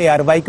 ARYQ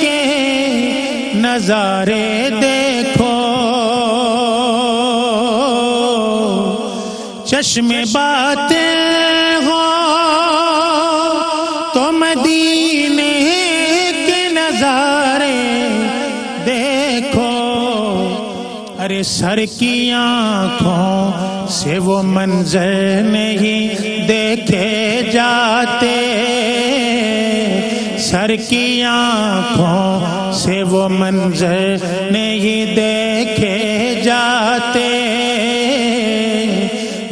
کے نظارے دیکھو، چشم باتیں ہو تو مدینے کے نظارے دیکھو، ارے سر کی آنکھوں سے وہ منظر نہیں دیکھے جاتے، سر کی آنکھوں سے وہ منظر نہیں دیکھے جاتے،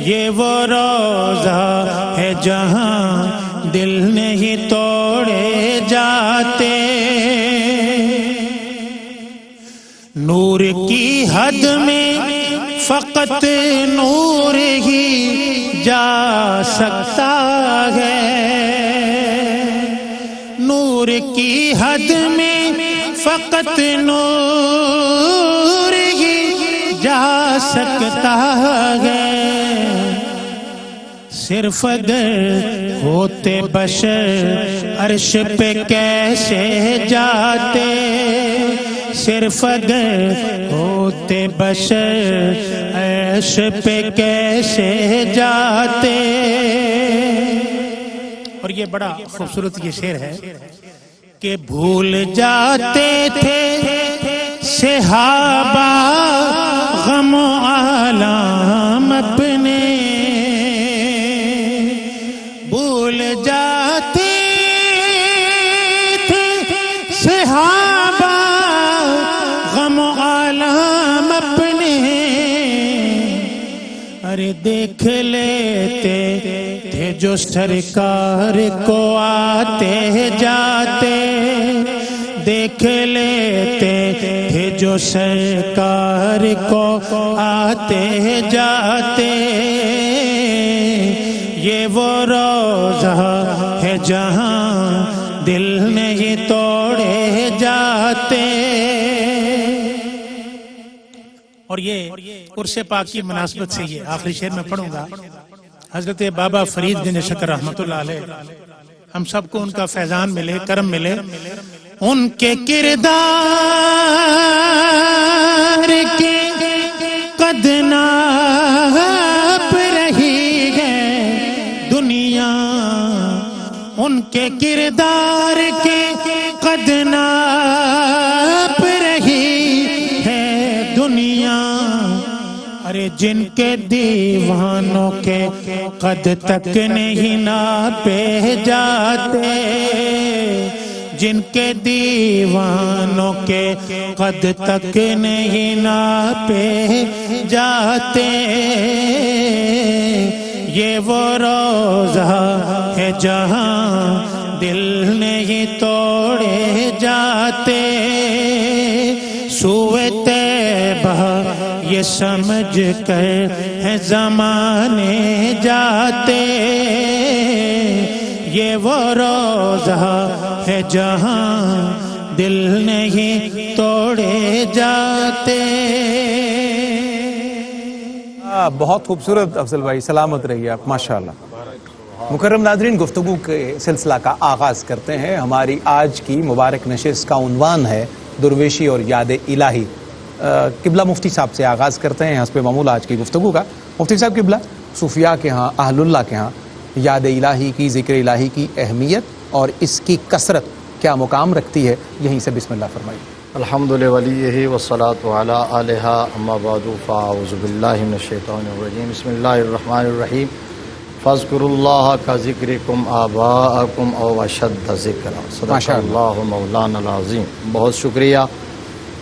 یہ وہ روضہ ہے جہاں دل نہیں توڑے جاتے، نور کی حد میں فقط نور ہی جا سکتا ہے، نور کی حد میں فقط نور ہی جا سکتا ہے، صرف اگر ہوتے بشر عرش پہ کیسے جاتے، صرف اگر ہوتے بشر عرش پہ کیسے جاتے۔ اور یہ بڑا خوبصورت یہ شعر ہے کہ بھول جاتے تھے صحابہ غم و آلام اپنے، بھول جاتے تھے صحابہ غم و آلام اپنے، ارے دیکھ لیتے تھے جو سرکار کو آتے جاتے، دیکھ لیتے تھے جو سرکار کو آتے جاتے، یہ وہ روضہ ہے جہاں دل نہیں توڑے جاتے۔ اور یہ عرس پاک کی مناسبت سے یہ آخری شعر میں پڑھوں گا، حضرت بابا فرید بن شکر رحمۃ اللہ علیہ، ہم سب کو ان کا فیضان ملے، کرم ملے، ان کے کردار کے قد ناپ رہی ہے دنیا، ان کے کردار کے قد ناپ رہی ہے دنیا، ارے جن کے دیوانوں کے قد تک نہیں ناپے جاتے، جن کے دیوانوں کے قد تک نہیں ناپے جاتے، یہ وہ روضہ ہے جہاں دل نہیں توڑے جاتے، سوئے طیبہ یہ سمجھ کر ہے زمانے جاتے، یہ وہ روضہ ہے جہاں دل نہیں توڑے جاتے۔ بہت خوبصورت افضل بھائی، سلامت رہیے آپ، ماشاءاللہ۔ مکرم ناظرین، گفتگو کے سلسلہ کا آغاز کرتے ہیں۔ ہماری آج کی مبارک نشست کا عنوان ہے درویشی اور یاد الہی۔ قبلہ مفتی صاحب سے آغاز کرتے ہیں حسب معمول آج کی گفتگو کا۔ مفتی صاحب قبلہ، صوفیاء کے ہاں، اہل اللہ کے ہاں یاد الہی کی، ذکر الہی کی اہمیت اور اس کی کثرت کیا مقام رکھتی ہے، یہیں سے بسم اللہ فرمائیے۔ الحمد لولیہ والصلاۃ علی آلہ، اما بعد فاعوذ باللہ من الشیطان الرجیم، بسم اللہ الرحمن الرحیم، فاذکروا اللہ کذکرکم آباءکم او اشد ذکرا، صدق اللہ مولانا العظیم۔ بہت شکریہ،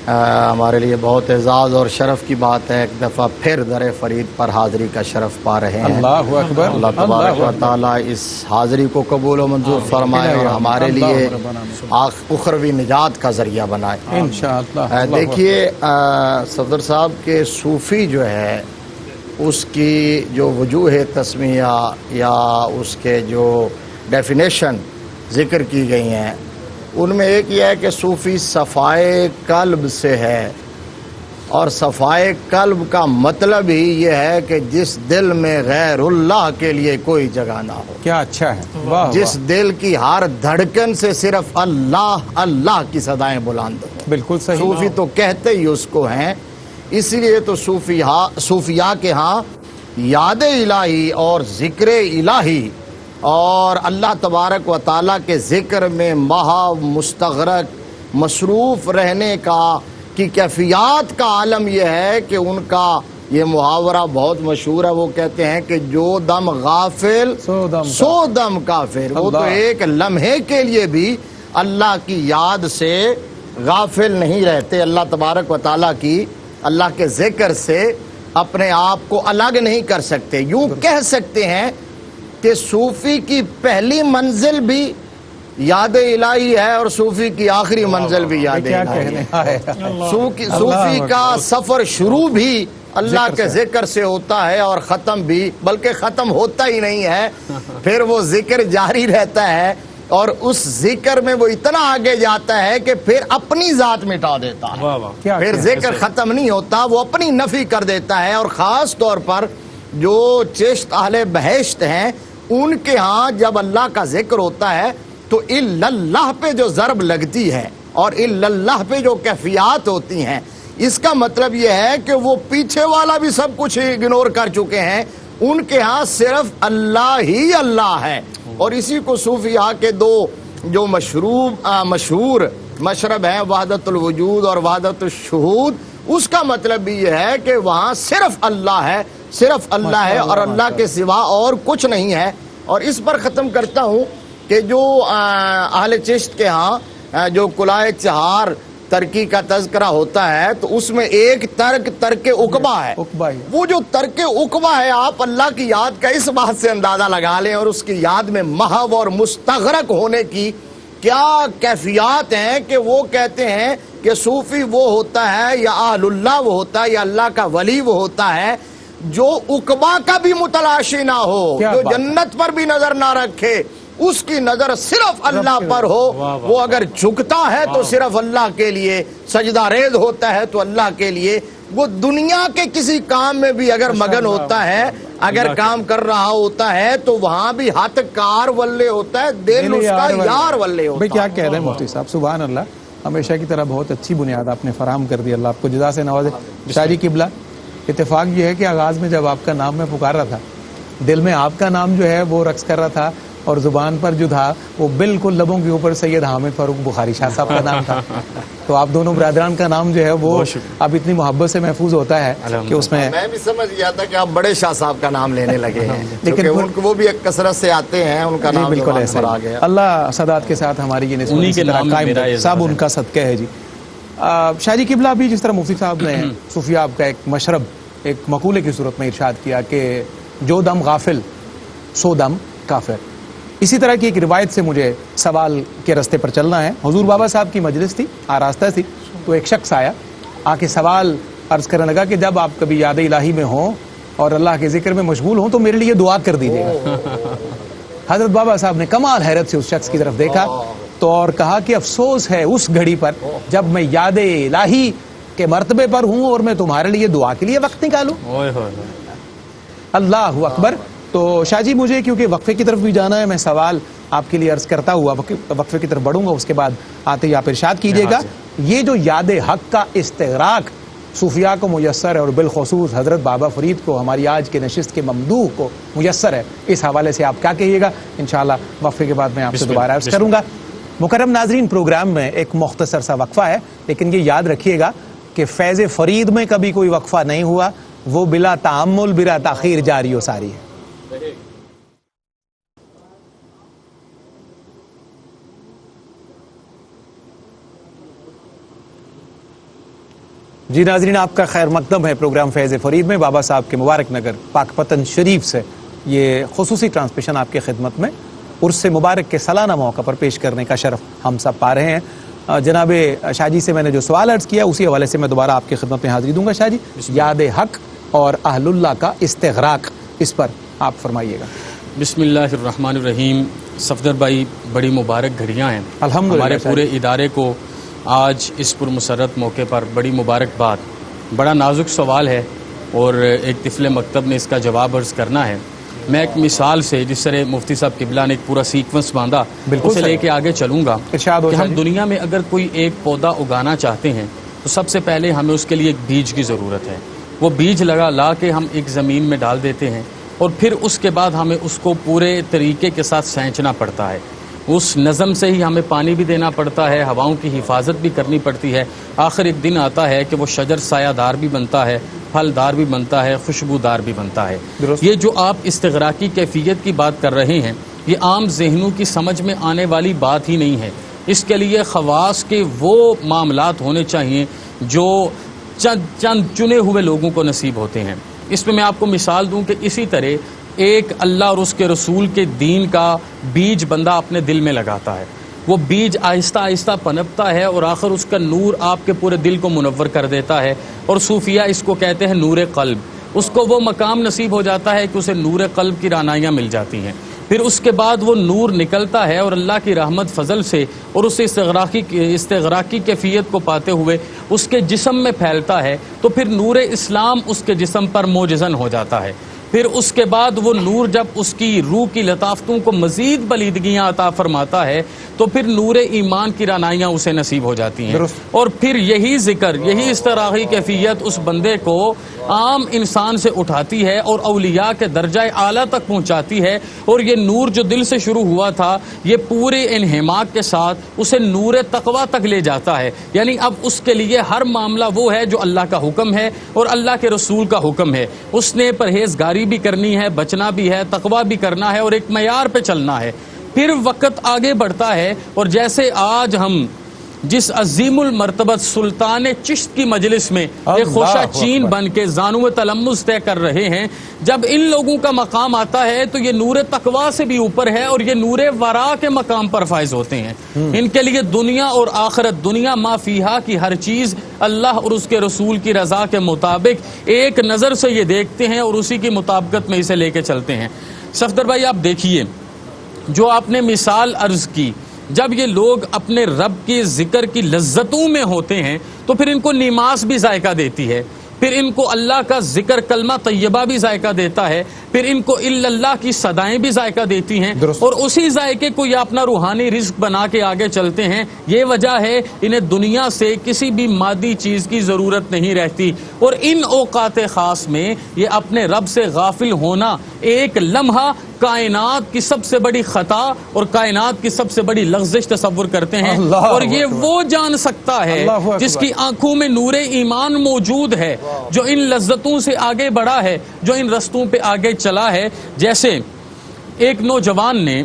ہمارے لیے بہت اعزاز اور شرف کی بات ہے، ایک دفعہ پھر در فرید پر حاضری کا شرف پا رہے ہیں۔ اللہ اکبر۔ اللہ تبارک و تعالیٰ اس حاضری کو قبول و منظور فرمائے اور ہمارے لیے اخروی نجات کا ذریعہ بنائے انشاءاللہ۔ دیکھیے صدر صاحب کے صوفی جو ہے، اس کی جو وجوہ تسمیہ یا اس کے جو ڈیفینیشن ذکر کی گئی ہیں، ان میں ایک یہ ہے کہ صوفی صفائے قلب سے ہے، اور صفائے قلب کا مطلب ہی یہ ہے کہ جس دل میں غیر اللہ کے لیے کوئی جگہ نہ ہو. کیا اچھا ہے. واہ جس دل کی ہر دھڑکن سے صرف اللہ اللہ کی صدائیں بلند ہوں. بالکل صحیح. صوفی تو کہتے ہی اس کو ہیں. اسی لیے تو صوفیاء کے ہاں یاد الہی اور ذکر الہی اور اللہ تبارک و تعالیٰ کے ذکر میں محو مستغرق مصروف رہنے کی کیفیات کا عالم یہ ہے کہ ان کا یہ محاورہ بہت مشہور ہے. وہ کہتے ہیں کہ جو دم غافل سو دم کافر. وہ تو ایک لمحے کے لیے بھی اللہ کی یاد سے غافل نہیں رہتے, اللہ تبارک و تعالیٰ کی اللہ کے ذکر سے اپنے آپ کو الگ نہیں کر سکتے. یوں کہہ سکتے ہیں کہ صوفی کی پہلی منزل بھی یاد الہی ہے اور صوفی کی آخری منزل بھی یاد الہی ہے. صوفی کا سفر شروع بھی اللہ کے ذکر سے ہوتا ہے اور ختم بھی, بلکہ ختم ہوتا ہی نہیں ہے, پھر وہ ذکر جاری رہتا ہے اور اس ذکر میں وہ اتنا آگے جاتا ہے کہ پھر اپنی ذات مٹا دیتا ہے. پھر ذکر ختم نہیں ہوتا, وہ اپنی نفی کر دیتا ہے. اور خاص طور پر جو چشت اہل بہشت ہیں ان کے ہاں جب اللہ کا ذکر ہوتا ہے تو اللہ پہ جو ضرب لگتی ہے اور اللہ پہ جو کیفیات ہوتی ہیں, اس کا مطلب یہ ہے کہ وہ پیچھے والا بھی سب کچھ اگنور کر چکے ہیں. ان کے ہاں صرف اللہ ہی اللہ ہے. اور اسی کو صوفیاء کے دو جو مشہور مشرب ہیں, وحدت الوجود اور وحدت الشہود, اس کا مطلب بھی یہ ہے کہ وہاں صرف اللہ ہے, صرف اللہ ہے اور اللہ کے سوا اور کچھ نہیں ہے. اور اس پر ختم کرتا ہوں کہ جو اہل چشت کے ہاں جو کلائے چہار ترکی کا تذکرہ ہوتا ہے تو اس میں ایک ترک عقبہ ہے. وہ جو ترک عقبہ ہے, آپ اللہ کی یاد کا اس بات سے اندازہ لگا لیں اور اس کی یاد میں محو اور مستغرق ہونے کی کیا کیفیات ہیں کہ وہ کہتے ہیں کہ صوفی وہ ہوتا ہے یا اہل اللہ وہ ہوتا ہے یا اللہ کا ولی وہ ہوتا ہے جو عقبہ کا بھی متلاشی نہ ہو, جو جنت پر بھی نظر نہ رکھے, اس کی نظر صرف اللہ پر ہو. وہ اگر جھکتا ہے تو صرف اللہ کے لیے, سجدہ ریز ہوتا ہے تو اللہ کے لیے, وہ دنیا کے کسی کام میں بھی اگر مگن ہوتا ہے, اگر کام کر رہا ہوتا ہے تو وہاں بھی ہاتھ کار ولے ہوتا ہے, دل اس کا یار ولے ہوتا ہے. کیا کہہ رہے ہیں مفتی صاحب, سبحان اللہ. ہمیشہ کی طرح بہت اچھی بنیاد آپ نے فراہم کر دی, اللہ آپ کو جزا سے نوازے. شاہ جی قبلہ, اتفاق یہ ہے کہ آغاز میں جب آپ کا نام میں پکار رہا تھا, دل میں آپ کا نام جو ہے وہ رقص کر رہا تھا اور زبان پر جو تھا وہ بالکل لبوں کے اوپر سید حامد فاروق بخاری شاہ صاحب کا نام تھا. تو آپ دونوں برادران کا نام جو ہے وہ اب اتنی محبت سے محفوظ ہوتا ہے کہ اس میں بھی سمجھ گیا تھا کہ آپ بڑے شاہ صاحب کا نام لینے لگے ہیں, لیکن وہ بھی ایک کثرت سے آتے ہیں, ان کا نام بالکل ایسا آ گیا. اللہ سداد کے ساتھ ہماری یہ نسبت قائم رہے, سب ان کا صدقہ ہے. جی شاہ جی قبلہ بھی جس طرح مفتی صاحب نے صوفیاء کا ایک مشرب ایک مقولے کی صورت میں ارشاد کیا کہ جو دم غافل سو دم کافر, اسی طرح کی ایک روایت سے مجھے سوال کے راستے پر چلنا ہے. حضور بابا صاحب کی مجلس تھی, آراستہ تھی, تو ایک شخص آیا, آ کے سوال عرض کرنے لگا کہ جب آپ کبھی یاد الہی میں ہوں اور اللہ کے ذکر میں مشغول ہوں تو میرے لیے دعا کر دیجیے گا. حضرت بابا صاحب نے کمال حیرت سے اس شخص کی طرف دیکھا تو اور کہا کہ افسوس ہے اس گھڑی پر جب میں یاد الہی کے مرتبے پر ہوں اور میں تمہارے لیے دعا کے لیے وقت نکالوں. اللہ اکبر. تو شاہ جی مجھے کیونکہ وقفے کی طرف بھی جانا ہے, میں سوال آپ کے لیے عرض کرتا ہوا وقفے کی طرف بڑھوں گا, اس کے بعد آتے ہی آپ ارشاد کیجیے گا. یہ جو یاد حق کا استغراق صوفیاء کو میسر ہے اور بالخصوص حضرت بابا فرید کو, ہماری آج کے نشست کے ممدوح کو میسر ہے, اس حوالے سے آپ کیا کہیے گا؟ انشاءاللہ وقفے کے بعد میں آپ سے دوبارہ عرض کروں گا. مکرم ناظرین, پروگرام میں ایک مختصر سا وقفہ ہے, لیکن یہ یاد رکھیے گا کہ فیض فرید میں کبھی کوئی وقفہ نہیں ہوا, وہ بلا تعمل بلا تاخیر جاری و ساری ہے. جی ناظرین, آپ کا خیر مقدم ہے پروگرام فیض فرید میں. بابا صاحب کے مبارک نگر پاک پتن شریف سے یہ خصوصی ٹرانسمیشن آپ کی خدمت میں عرس مبارک کے سالانہ موقع پر پیش کرنے کا شرف ہم سب پا رہے ہیں. جناب شاہ جی سے میں نے جو سوال عرض کیا اسی حوالے سے میں دوبارہ آپ کی خدمت میں حاضری دوں گا. شاہ جی, یاد حق اور اہل اللہ کا استغراق, اس پر آپ فرمائیے گا. بسم اللہ الرحمن الرحیم. صفدر بھائی, بڑی مبارک گھڑیاں ہیں الحمدللہ. ہمارے پورے ادارے کو آج اس پرمسرت موقع پر بڑی مبارکباد. بڑا نازک سوال ہے اور ایک طفل مکتب نے اس کا جواب عرض کرنا ہے. میں ایک مثال سے جس طرح مفتی صاحب قبلہ نے ایک پورا سیکوینس باندھا اسے لے کے آگے چلوں گا کہ ہم دنیا میں اگر کوئی ایک پودا اگانا چاہتے ہیں تو سب سے پہلے ہمیں اس کے لیے ایک بیج کی ضرورت ہے. وہ بیج لا کے ہم ایک زمین میں ڈال دیتے ہیں اور پھر اس کے بعد ہمیں اس کو پورے طریقے کے ساتھ سینچنا پڑتا ہے. اس نظم سے ہی ہمیں پانی بھی دینا پڑتا ہے, ہواؤں کی حفاظت بھی کرنی پڑتی ہے. آخر ایک دن آتا ہے کہ وہ شجر سایہ دار بھی بنتا ہے, پھل دار بھی بنتا ہے, خوشبودار بھی بنتا ہے. یہ جو آپ استغراقی کیفیت کی بات کر رہے ہیں یہ عام ذہنوں کی سمجھ میں آنے والی بات ہی نہیں ہے. اس کے لیے خواص کے وہ معاملات ہونے چاہیے جو چند چنے ہوئے لوگوں کو نصیب ہوتے ہیں. اس میں میں آپ کو مثال دوں کہ اسی طرح ایک اللہ اور اس کے رسول کے دین کا بیج بندہ اپنے دل میں لگاتا ہے. وہ بیج آہستہ آہستہ پنپتا ہے اور آخر اس کا نور آپ کے پورے دل کو منور کر دیتا ہے, اور صوفیہ اس کو کہتے ہیں نور قلب. اس کو وہ مقام نصیب ہو جاتا ہے کہ اسے نور قلب کی رعنائیاں مل جاتی ہیں. پھر اس کے بعد وہ نور نکلتا ہے اور اللہ کی رحمت فضل سے اور اس استغراقی کیفیت کو پاتے ہوئے اس کے جسم میں پھیلتا ہے, تو پھر نور اسلام اس کے جسم پر موجزن ہو جاتا ہے. پھر اس کے بعد وہ نور جب اس کی روح کی لطافتوں کو مزید بلیدگیاں عطا فرماتا ہے تو پھر نور ایمان کی رعنائیاں اسے نصیب ہو جاتی ہیں. اور پھر یہی ذکر, یہی استغراقی کیفیت اس بندے کو عام انسان سے اٹھاتی ہے اور اولیاء کے درجہ اعلیٰ تک پہنچاتی ہے. اور یہ نور جو دل سے شروع ہوا تھا یہ پورے انہماک کے ساتھ اسے نور تقویٰ تک لے جاتا ہے. یعنی اب اس کے لیے ہر معاملہ وہ ہے جو اللہ کا حکم ہے اور اللہ کے رسول کا حکم ہے. اس نے پرہیزگاری بھی کرنی ہے, بچنا بھی ہے, تقویٰ بھی کرنا ہے اور ایک معیار پہ چلنا ہے. پھر وقت آگے بڑھتا ہے اور جیسے آج ہم جس عظیم المرتبت سلطان چشت کی مجلس میں ایک خوشا چین بن کے زانو تلمس طے کر رہے ہیں, جب ان لوگوں کا مقام آتا ہے تو یہ نور تقویٰ سے بھی اوپر ہے اور یہ نور ورا کے مقام پر فائز ہوتے ہیں. ان کے لیے دنیا اور آخرت, دنیا ما فیہا کی ہر چیز اللہ اور اس کے رسول کی رضا کے مطابق ایک نظر سے یہ دیکھتے ہیں اور اسی کی مطابقت میں اسے لے کے چلتے ہیں. صفدر بھائی آپ دیکھیے جو آپ نے مثال عرض کی, جب یہ لوگ اپنے رب کے ذکر کی لذتوں میں ہوتے ہیں تو پھر ان کو نماز بھی ذائقہ دیتی ہے, پھر ان کو اللہ کا ذکر کلمہ طیبہ بھی ذائقہ دیتا ہے, پھر ان کو اللہ کی صدائیں بھی ذائقہ دیتی ہیں اور اسی ذائقے کو یہ اپنا روحانی رزق بنا کے آگے چلتے ہیں. یہ وجہ ہے انہیں دنیا سے کسی بھی مادی چیز کی ضرورت نہیں رہتی. اور ان اوقات خاص میں یہ اپنے رب سے غافل ہونا ایک لمحہ کائنات کی سب سے بڑی خطا اور کائنات کی سب سے بڑی لغزش تصور کرتے ہیں. اور یہ وہ جان سکتا ہے جس کی آنکھوں میں نور ایمان موجود ہے, جو ان لذتوں سے آگے بڑھا ہے, جو ان رستوں پہ آگے چلا ہے. جیسے ایک نوجوان نے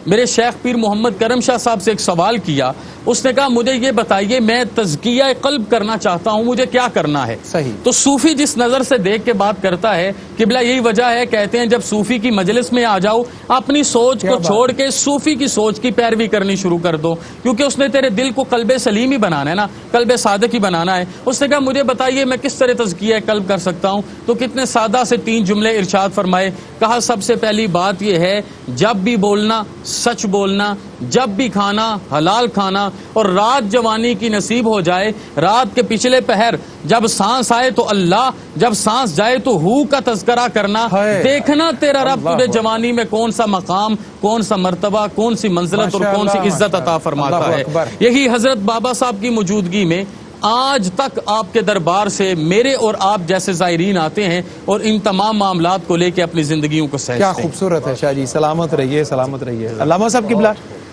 میرے شیخ پیر محمد کرم شاہ صاحب سے ایک سوال کیا. اس نے کہا مجھے یہ بتائیے میں تزکیہ قلب کرنا چاہتا ہوں, مجھے کیا کرنا ہے؟ صحیح. تو صوفی جس نظر سے دیکھ کے بات کرتا ہے قبلہ یہی وجہ ہے, کہتے ہیں جب صوفی کی مجلس میں آ جاؤ اپنی سوچ کو چھوڑ کے صوفی کی سوچ کی پیروی کرنی شروع کر دو, کیونکہ اس نے تیرے دل کو قلب سلیم ہی بنانا ہے نا, قلب صادق ہی بنانا ہے. اس نے کہا مجھے بتائیے میں کس طرح تزکیہ قلب کر سکتا ہوں؟ تو کتنے سادہ سے 3 جملے ارشاد فرمائے. کہا سب سے پہلی بات یہ ہے جب بھی بولنا سچ بولنا, جب بھی کھانا حلال کھانا, اور رات جوانی کی نصیب ہو جائے رات کے پچھلے پہر جب سانس آئے تو اللہ, جب سانس جائے تو ہو کا تذکرہ کرنا. دیکھنا تیرا رب تجھے جوانی میں کون سا مقام, کون سا مرتبہ, کون سی منزلت اور کون سی عزت عطا فرماتا ہے. یہی حضرت بابا صاحب کی موجودگی میں آج تک آپ کے دربار سے میرے اور آپ جیسے زائرین آتے ہیں اور ان تمام معاملات کو لے کے اپنی زندگیوں کو سہجتے ہیں. کیا خوبصورت ہے شاہ جی, سلامت رہیے, سلامت رہیے. علامہ صاحب قبلہ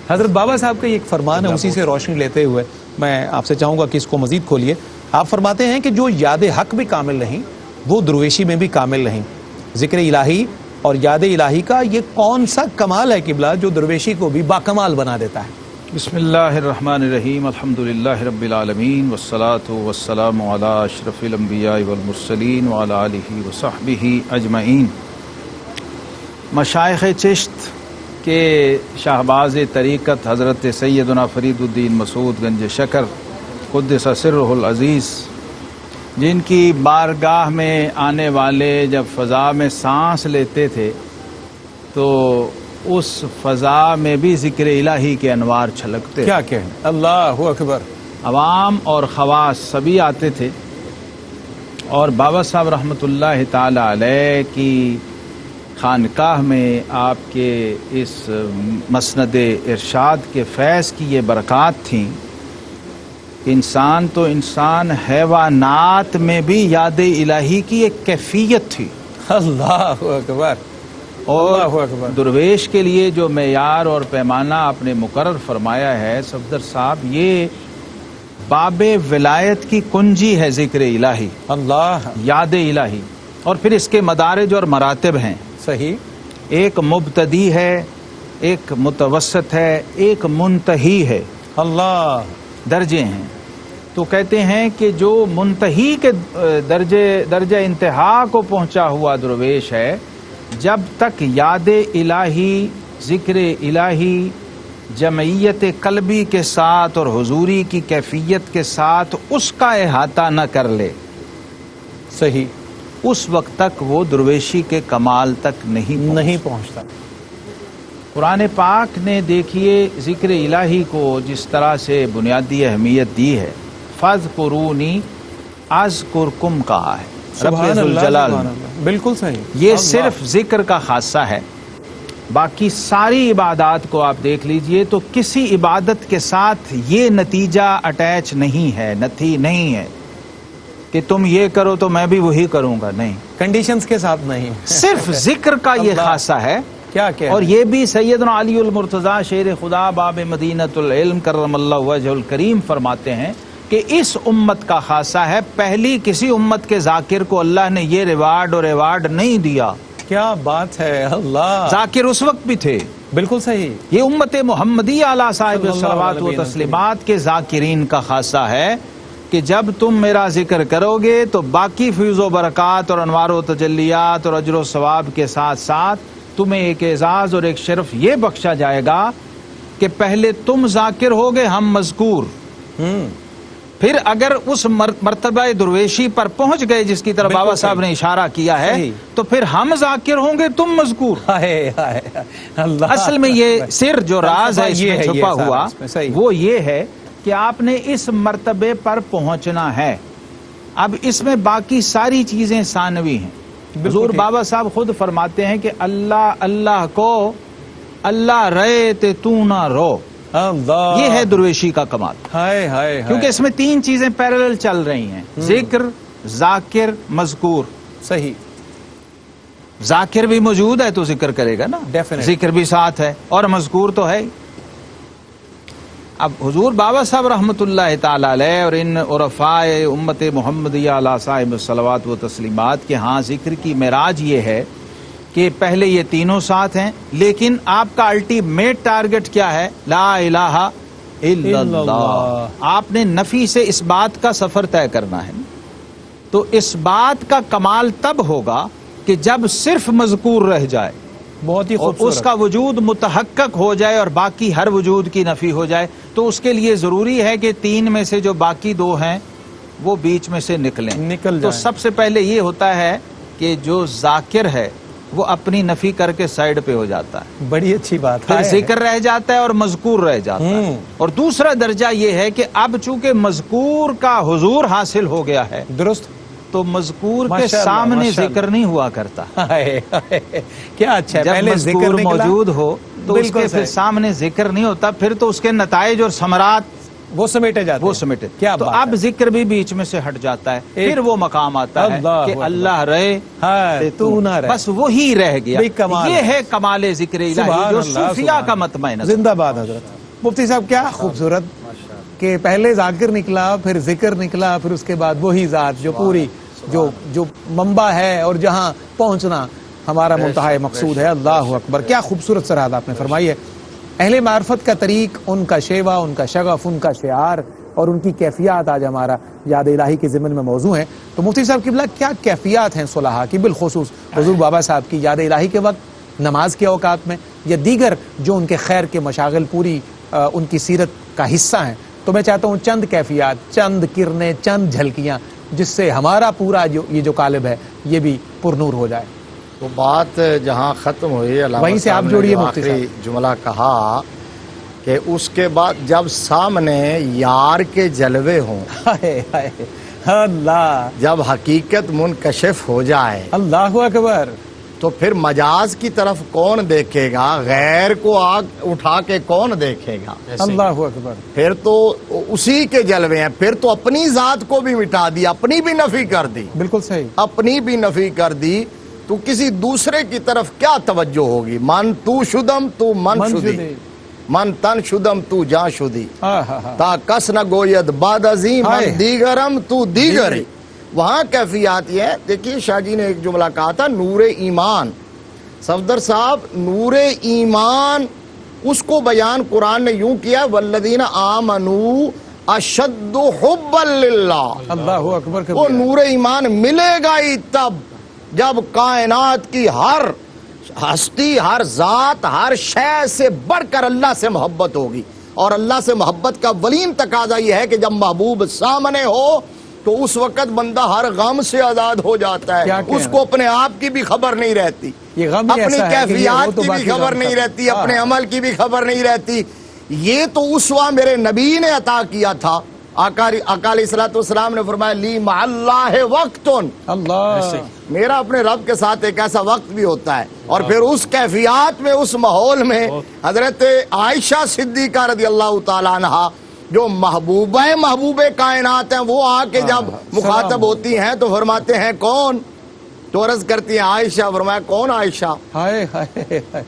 حضرت بابا صاحب کا یہ ایک فرمان ہے, اسی سے روشنی لیتے ہوئے میں آپ سے چاہوں گا کہ اس کو مزید کھولیے. آپ فرماتے ہیں کہ جو یاد حق بھی کامل نہیں وہ درویشی میں بھی کامل نہیں. ذکر الہی اور یاد الہی کا یہ کون سا کمال ہے قبلہ جو درویشی کو بھی باکمال بنا دیتا ہے؟ بسم اللہ الرحمن الرحیم. الحمدللہ رب العالمین والصلاة والسلام علی اشرف الانبیاء والمرسلین وعلی آلہ وصحبہ اجمعین. مشائخ چشت کے شہباز طریقت حضرت سیدنا فرید الدین مسعود گنج شکر قدس سرہ العزیز, جن کی بارگاہ میں آنے والے جب فضا میں سانس لیتے تھے تو اس فضا میں بھی ذکر الہی کے انوار چھلکتے. کیا کہیں, اللہ اکبر. عوام اور خواص سبھی آتے تھے اور بابا صاحب رحمۃ اللہ تعالی علیہ کی خانقاہ میں آپ کے اس مسند ارشاد کے فیض کی یہ برکات تھیں کہ انسان تو انسان، حیوانات میں بھی یاد الہی کی ایک کیفیت تھی. اللہ اکبر. اور اللہ اکبر. درویش کے لیے جو معیار اور پیمانہ آپ نے مقرر فرمایا ہے صفدر صاحب، یہ باب ولایت کی کنجی ہے ذکر الہی، اللہ. یاد الہی. اور پھر اس کے مدارج اور مراتب ہیں. صحیح. ایک مبتدی ہے، ایک متوسط ہے، ایک منتہی ہے. اللہ. درجے ہیں. تو کہتے ہیں کہ جو منتہی کے درجہ انتہا کو پہنچا ہوا درویش ہے، جب تک یاد الہی، ذکر الہی جمعیت قلبی کے ساتھ اور حضوری کی کیفیت کے ساتھ اس کا احاطہ نہ کر لے، صحیح، اس وقت تک وہ درویشی کے کمال تک نہیں پہنچتا. قرآن پاک نے دیکھیے ذکر الہی کو جس طرح سے بنیادی اہمیت دی ہے. فَاذْكُرُونِي أَذْكُرْكُمْ کہا ہے رب ذوالجلال نے. بالکل صحیح. یہ صرف ذکر کا خاصہ ہے. باقی ساری عبادات کو آپ دیکھ لیجئے تو کسی عبادت کے ساتھ یہ نتیجہ اٹیچ نہیں ہے، نہیں ہے کہ تم یہ کرو تو میں بھی وہی کروں گا. نہیں، کنڈیشنز کے ساتھ نہیں، صرف ذکر کا یہ خاصہ ہے. کیا اور یہ بھی سیدنا علی المرتضیٰ شیر خدا باب مدینۃ العلم کرم اللہ وجہ الکریم فرماتے ہیں کہ اس امت کا خاصہ ہے. پہلی کسی امت کے ذاکر کو اللہ نے یہ ریوارڈ اور ایوارڈ نہیں دیا. کیا بات ہے. اللہ. ذاکر اس وقت بھی تھے. بالکل صحیح. یہ امت محمدی اعلیٰ صاحب صلوات و تسلیمات کے ذاکرین کا خاصہ ہے کہ جب تم میرا ذکر کرو گے تو باقی فیض و برکات اور انوار و تجلیات اور اجر و ثواب کے ساتھ ساتھ تمہیں ایک اعزاز اور ایک شرف یہ بخشا جائے گا کہ پہلے تم ذاکر ہوگے، ہم مذکور. پھر اگر اس مرتبہ درویشی پر پہنچ گئے جس کی طرف بابا صاحب نے اشارہ کیا ہے تو پھر ہم ذاکر ہوں گے، تم مذکور. اصل میں یہ سر جو راز ہے اس میں چھپا ہوا وہ یہ ہے کہ آپ نے اس مرتبے پر پہنچنا ہے. اب اس میں باقی ساری چیزیں ثانوی ہیں. حضور بابا صاحب خود فرماتے ہیں کہ اللہ اللہ کو اللہ رہے تے تو نہ رو. یہ ہے درویشی کا کمال. کیونکہ اس میں تین چیزیں پیرالل چل رہی ہیں، ذکر، ذاکر، مذکور. صحیح. ذاکر بھی موجود ہے تو ذکر کرے گا نا، ذکر بھی ساتھ ہے اور مذکور تو ہے. اب حضور بابا صاحب رحمۃ اللہ تعالی علیہ اور ان عرفاء امت محمدیہ علیہ صاحب الصلوات و تسلیمات کے ہاں ذکر کی معراج یہ ہے کہ پہلے یہ تینوں ساتھ ہیں، لیکن آپ کا الٹیمیٹ ٹارگٹ کیا ہے؟ لا الہ الا اللہ. آپ نے نفی سے اس بات کا سفر طے کرنا ہے. تو اس بات کا کمال تب ہوگا کہ جب صرف مذکور رہ جائے، بہت ہی خوبصورت، اس کا وجود متحقق ہو جائے اور باقی ہر وجود کی نفی ہو جائے. تو اس کے لیے ضروری ہے کہ تین میں سے جو باقی دو ہیں وہ بیچ میں سے نکل جائیں. تو سب سے پہلے یہ ہوتا ہے کہ جو ذاکر ہے وہ اپنی نفی کر کے سائیڈ پہ ہو جاتا ہے. بڑی اچھی بات. پھر ذکر رہ جاتا ہے اور مذکور رہ جاتا ہے. اور دوسرا درجہ یہ ہے کہ اب چونکہ مذکور کا حضور حاصل ہو گیا ہے، درست، تو مذکور کے سامنے ذکر نہیں ہوا کرتا. کیا اچھا ہے. جب مذکور موجود ہو تو اس کے پھر سامنے ذکر نہیں ہوتا، پھر تو اس کے نتائج اور ثمرات وہ سمیٹے جاتے وہ سمیٹے. تو اب ذکر بھی بیچ میں سے ہٹ جاتا ہے. پھر وہ مقام آتا ہے کہ اللہ رہے تو نہ رہے، بس وہی رہ گیا. یہ ہے کمال ذکر الہی جو صوفیاء کا مطمئن ہے. زندہ باد حضرت مفتی صاحب. کیا خوبصورت کہ پہلے ذاکر نکلا، پھر ذکر نکلا، پھر اس کے بعد وہی ذات جو پوری جو منبع ہے اور جہاں پہنچنا ہمارا منتہا مقصود ہے. اللہ اکبر. کیا خوبصورت سرحد آپ نے فرمائی ہے. اہل معرفت کا طریق، ان کا شیوا، ان کا شغف، ان کا شعار اور ان کی کیفیات آج ہمارا یاد الہی کے ضمن میں موضوع ہیں. تو مفتی صاحب قبلہ کیا کیفیات ہیں صلحاء کی، بالخصوص حضور بابا صاحب کی یاد الہی کے وقت، نماز کے اوقات میں یا دیگر جو ان کے خیر کے مشاغل پوری ان کی سیرت کا حصہ ہیں؟ تو میں چاہتا ہوں چند کیفیات، چند کرنیں، چند جھلکیاں جس سے ہمارا پورا یہ جو قالب ہے یہ بھی پرنور ہو جائے. تو بات جہاں ختم ہوئی، وہیں سے آپ جوڑیے. آخری جملہ کہا کہ اس کے بعد جب سامنے یار کے جلوے ہوں اللہ جب حقیقت منکشف ہو جائے اللہ اکبر تو پھر مجاز کی طرف کون دیکھے گا؟ غیر کو آگ اٹھا کے کون دیکھے گا؟ اللہ اکبر پھر تو اسی کے جلوے ہیں، پھر تو اپنی ذات کو بھی مٹا دی، اپنی بھی نفی کر دی، بالکل صحیح، اپنی بھی نفی کر دی، تو کسی دوسرے کی طرف کیا توجہ ہوگی؟ من تو شدم تو من شدی، من تن شدم تو جان شدی، تا کس نہ گوید بعد ازیں من دیگرم تو دیگری۔ وہاں کیفیات یہ ہے، دیکھیے شاہ جی نے ایک جملہ کہا تھا نور ایمان، صفدر صاحب نور ایمان اس کو بیان قرآن نے یوں کیا والذین آمنوا اشد حبا للہ، اللہ اکبر، وہ نور ایمان ملے گا ہی تب جب کائنات کی ہر ہستی، ہر ذات، ہر شے سے بڑھ کر اللہ سے محبت ہوگی، اور اللہ سے محبت کا ولیم تقاضا یہ ہے کہ جب محبوب سامنے ہو تو اس وقت بندہ ہر غم سے آزاد ہو جاتا ہے، اس کو اپنے آپ کی بھی خبر نہیں رہتی، اپنی کیفیات کی بھی خبر نہیں رہتی، اپنے عمل کی بھی خبر نہیں رہتی۔ یہ تو اسوہ میرے نبی نے عطا کیا تھا، آقا علیہ السلام نے فرمایا لی مع اللہ وقت، اللہ میرا اپنے رب کے ساتھ ایک ایسا وقت بھی ہوتا ہے۔ اور پھر اس کیفیات میں، اس ماحول میں حضرت عائشہ صدیقہ رضی اللہ تعالیٰ عنہا جو محبوب کائنات ہیں، وہ آ کے جب مخاطب ہوتی ہیں تو فرماتے ہیں کون؟ تو عرض کرتی ہیں عائشہ، فرمایا کون عائشہ؟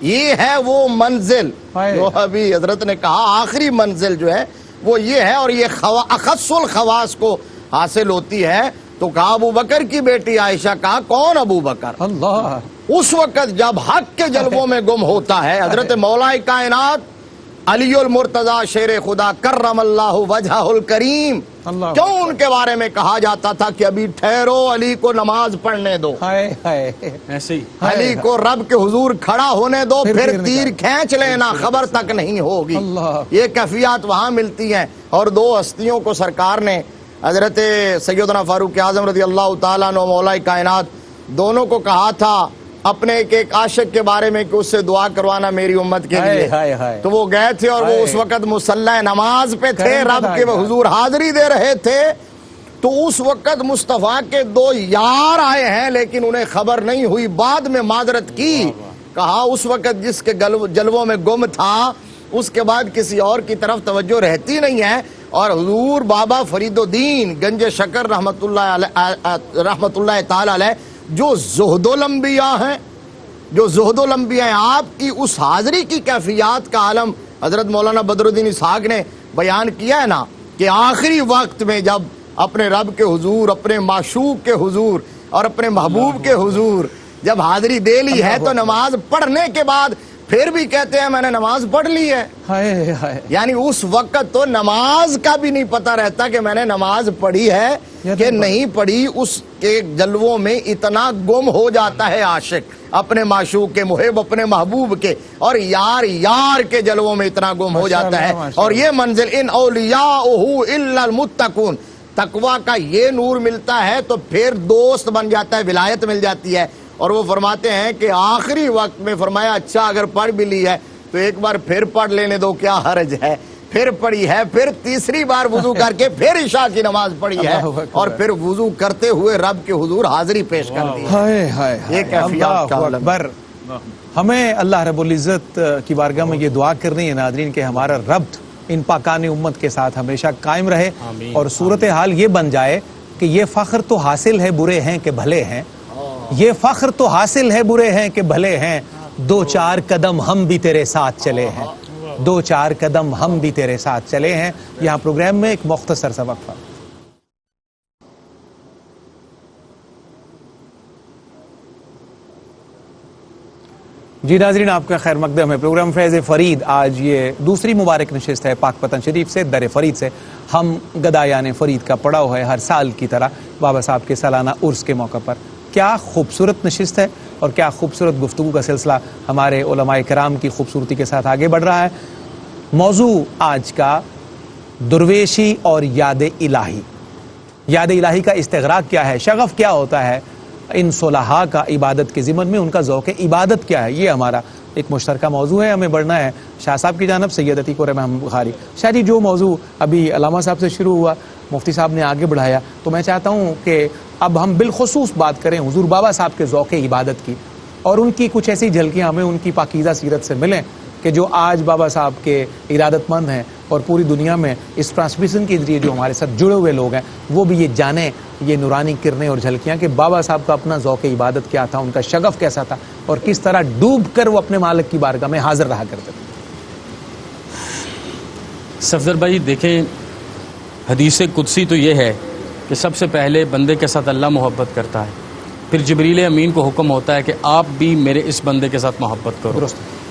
یہ ہے وہ منزل جو ابھی حضرت نے کہا، آخری منزل جو ہے وہ یہ ہے، اور یہ اخص الخواص کو حاصل ہوتی ہے۔ تو کہا ابو بکر کی بیٹی عائشہ، کہا کون ابو بکر؟ اللہ اس وقت جب حق کے جلووں میں گم ہوتا ہے، حضرت مولا کائنات علی المرتضی شیر خدا کرم اللہ وجہہ الکریم، کیوں ان کے بارے میں کہا جاتا تھا کہ ابھی ٹھہرو، علی کو نماز پڑھنے دو، ایسے ہی علی کو رب کے حضور کھڑا ہونے دو، پھر تیر کھینچ لینا، خبر تک نہیں ہوگی۔ یہ کیفیات وہاں ملتی ہیں۔ اور دو ہستیوں کو سرکار نے، حضرت سیدنا فاروق اعظم رضی اللہ تعالیٰ عنہ مولا کائنات، دونوں کو کہا تھا اپنے ایک عاشق کے بارے میں کہ اس سے دعا کروانا میری امت کے لیے، تو وہ گئے تھے اور وہ اس وقت مصلی نماز پہ تھے، رب کے حضور حاضری دے رہے تھے، تو اس وقت مصطفیٰ کے دو یار آئے ہیں لیکن انہیں خبر نہیں ہوئی، بعد میں معذرت کی، کہا اس وقت جس کے جلووں میں گم تھا اس کے بعد کسی اور کی طرف توجہ رہتی نہیں ہے۔ اور حضور بابا فرید الدین گنج شکر رحمت اللہ تعالی علیہ جو زہد الانبیاء ہیں، جو زہد الانبیاء ہیں، آپ کی اس حاضری کی کیفیات کا عالم حضرت مولانا بدر الدین اسحاق نے بیان کیا ہے نا، کہ آخری وقت میں جب اپنے رب کے حضور، اپنے معشوق کے حضور اور اپنے محبوب کے حضور جب حاضری دے لی ہے تو نماز پڑھنے کے بعد پھر بھی کہتے ہیں میں نے نماز پڑھ لی ہے، یعنی اس وقت تو نماز کا بھی نہیں پتہ رہتا کہ میں نے نماز پڑھی ہے کہ نہیں پڑھی، اس کے جلووں میں اتنا گم ہو جاتا ہے عاشق اپنے معشوق کے، محب اپنے محبوب کے، اور یار یار کے جلووں میں اتنا گم ہو جاتا ہے۔ اور یہ منزل ان اولیاءہ الا المتقون، تقوی کا یہ نور ملتا ہے تو پھر دوست بن جاتا ہے، ولایت مل جاتی ہے۔ اور وہ فرماتے ہیں کہ آخری وقت میں فرمایا اچھا اگر پڑھ بھی لی ہے تو ایک بار پھر پڑھ لینے دو، کیا حرج ہے، پھر پڑھی ہے، پھر تیسری بار وضو کر کے پھر عشاء کی نماز پڑھی ہے، اور پھر وضو کرتے ہوئے رب کے حضور حاضری پیش کر دی۔ یہ کیفیات کا عالم۔ ہمیں اللہ رب العزت کی بارگاہ میں یہ دعا کرنی ہے ناظرین کہ ہمارا ربط ان پاکان امت کے ساتھ ہمیشہ قائم رہے، اور صورتحال یہ بن جائے کہ یہ فخر تو حاصل ہے برے ہیں کہ بھلے ہیں، یہ فخر تو حاصل ہے برے ہیں کہ بھلے ہیں، دو چار قدم ہم بھی تیرے ساتھ چلے ہیں، دو چار قدم ہم بھی تیرے ساتھ چلے ہیں۔ یہاں پروگرام میں ایک مختصر سا وقفہ۔ جی ناظرین، آپ کا خیر مقدم ہے پروگرام فیض فرید۔ آج یہ دوسری مبارک نشست ہے پاک پتن شریف سے، در فرید سے۔ ہم گدایان فرید کا پڑاؤ ہے ہر سال کی طرح بابا صاحب کے سالانہ عرس کے موقع پر۔ کیا خوبصورت نشست ہے اور کیا خوبصورت گفتگو کا سلسلہ ہمارے علماء کرام کی خوبصورتی کے ساتھ آگے بڑھ رہا ہے۔ موضوع آج کا درویشی اور یاد الہی۔ یاد الہی کا استغراق کیا ہے، شغف کیا ہوتا ہے ان صلحاء کا عبادت کے ضمن میں، ان کا ذوق عبادت کیا ہے، یہ ہمارا ایک مشترکہ موضوع ہے, ہمیں بڑھنا ہے شاہ صاحب کی جانب, سید عتیق الرحمن بخاری. شاہ جی, جو موضوع ابھی علامہ صاحب سے شروع ہوا, مفتی صاحب نے آگے بڑھایا, تو میں چاہتا ہوں کہ اب ہم بالخصوص بات کریں حضور بابا صاحب کے ذوق عبادت کی, اور ان کی کچھ ایسی جھلکیاں ہمیں ان کی پاکیزہ سیرت سے ملیں کہ جو آج بابا صاحب کے ارادت مند ہیں اور پوری دنیا میں اس ٹرانسمیشن کے ذریعے جو ہمارے ساتھ جڑے ہوئے لوگ ہیں وہ بھی یہ جانیں, یہ نورانی کرنیں اور جھلکیاں, کہ بابا صاحب کا اپنا ذوق عبادت کیا تھا, ان کا شغف کیسا تھا, اور کس طرح ڈوب کر وہ اپنے مالک کی بارگاہ میں حاضر رہا کرتے تھے. صفدر بھائی دیکھیں, حدیث قدسی تو یہ ہے کہ سب سے پہلے بندے کے ساتھ اللہ محبت کرتا ہے, پھر جبریل امین کو حکم ہوتا ہے کہ آپ بھی میرے اس بندے کے ساتھ محبت کرو.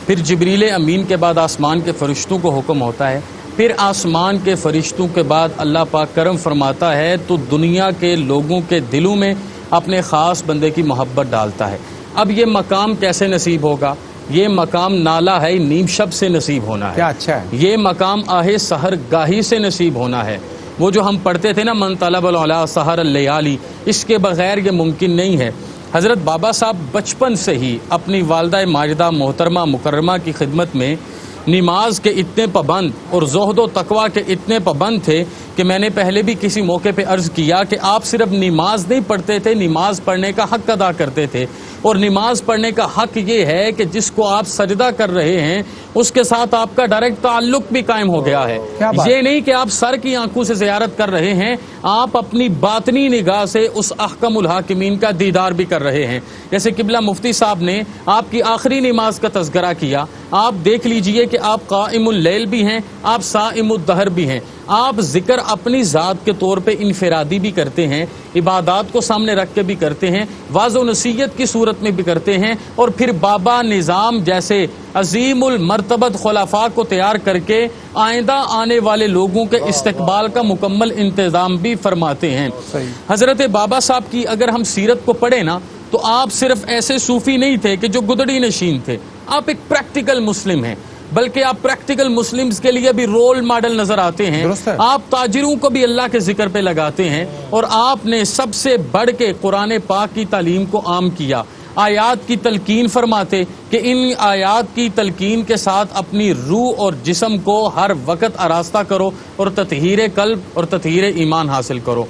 پھر جبریل امین کے بعد آسمان کے فرشتوں کو حکم ہوتا ہے, پھر آسمان کے فرشتوں کے بعد اللہ پاک کرم فرماتا ہے تو دنیا کے لوگوں کے دلوں میں اپنے خاص بندے کی محبت ڈالتا ہے. اب یہ مقام کیسے نصیب ہوگا؟ یہ مقام نالا ہے نیم شب سے نصیب ہونا ہے. کیا اچھا ہے. یہ مقام آہ سحر گاہی سے نصیب ہونا ہے. وہ جو ہم پڑھتے تھے نا, من طلب العلا سحر اللیالی, اس کے بغیر یہ ممکن نہیں ہے. حضرت بابا صاحب بچپن سے ہی اپنی والدہ ماجدہ محترمہ مکرمہ کی خدمت میں نماز کے اتنے پابند اور زہد و تقویٰ کے اتنے پابند تھے کہ میں نے پہلے بھی کسی موقع پہ عرض کیا کہ آپ صرف نماز نہیں پڑھتے تھے, نماز پڑھنے کا حق ادا کرتے تھے. اور نماز پڑھنے کا حق یہ ہے کہ جس کو آپ سجدہ کر رہے ہیں اس کے ساتھ آپ کا ڈائریکٹ تعلق بھی قائم ہو گیا ہے. یہ نہیں کہ آپ سر کی آنکھوں سے زیارت کر رہے ہیں, آپ اپنی باطنی نگاہ سے اس احکم الحاکمین کا دیدار بھی کر رہے ہیں. جیسے قبلہ مفتی صاحب نے آپ کی آخری نماز کا تذکرہ کیا, آپ دیکھ لیجئے کہ آپ قائم اللیل بھی ہیں, آپ صائم الدہر بھی ہیں. آپ ذکر اپنی ذات کے طور پہ انفرادی بھی کرتے ہیں, عبادات کو سامنے رکھ کے بھی کرتے ہیں, واعظ و نصیحت کی صورت میں بھی کرتے ہیں, اور پھر بابا نظام جیسے عظیم المرتبت خلفاء کو تیار کر کے آئندہ آنے والے لوگوں کے استقبال کا مکمل انتظام بھی فرماتے ہیں. حضرت بابا صاحب کی اگر ہم سیرت کو پڑھیں نا تو آپ صرف ایسے صوفی نہیں تھے کہ جو گدڑی نشین تھے, آپ ایک پریکٹیکل مسلم ہیں, بلکہ آپ پریکٹیکل مسلمز کے لیے بھی رول ماڈل نظر آتے ہیں. آپ تاجروں کو بھی اللہ کے ذکر پہ لگاتے ہیں, اور آپ نے سب سے بڑھ کے قرآن پاک کی تعلیم کو عام کیا. آیات کی تلقین فرماتے کہ ان آیات کی تلقین کے ساتھ اپنی روح اور جسم کو ہر وقت آراستہ کرو اور تطہیر قلب اور تطہیر ایمان حاصل کرو.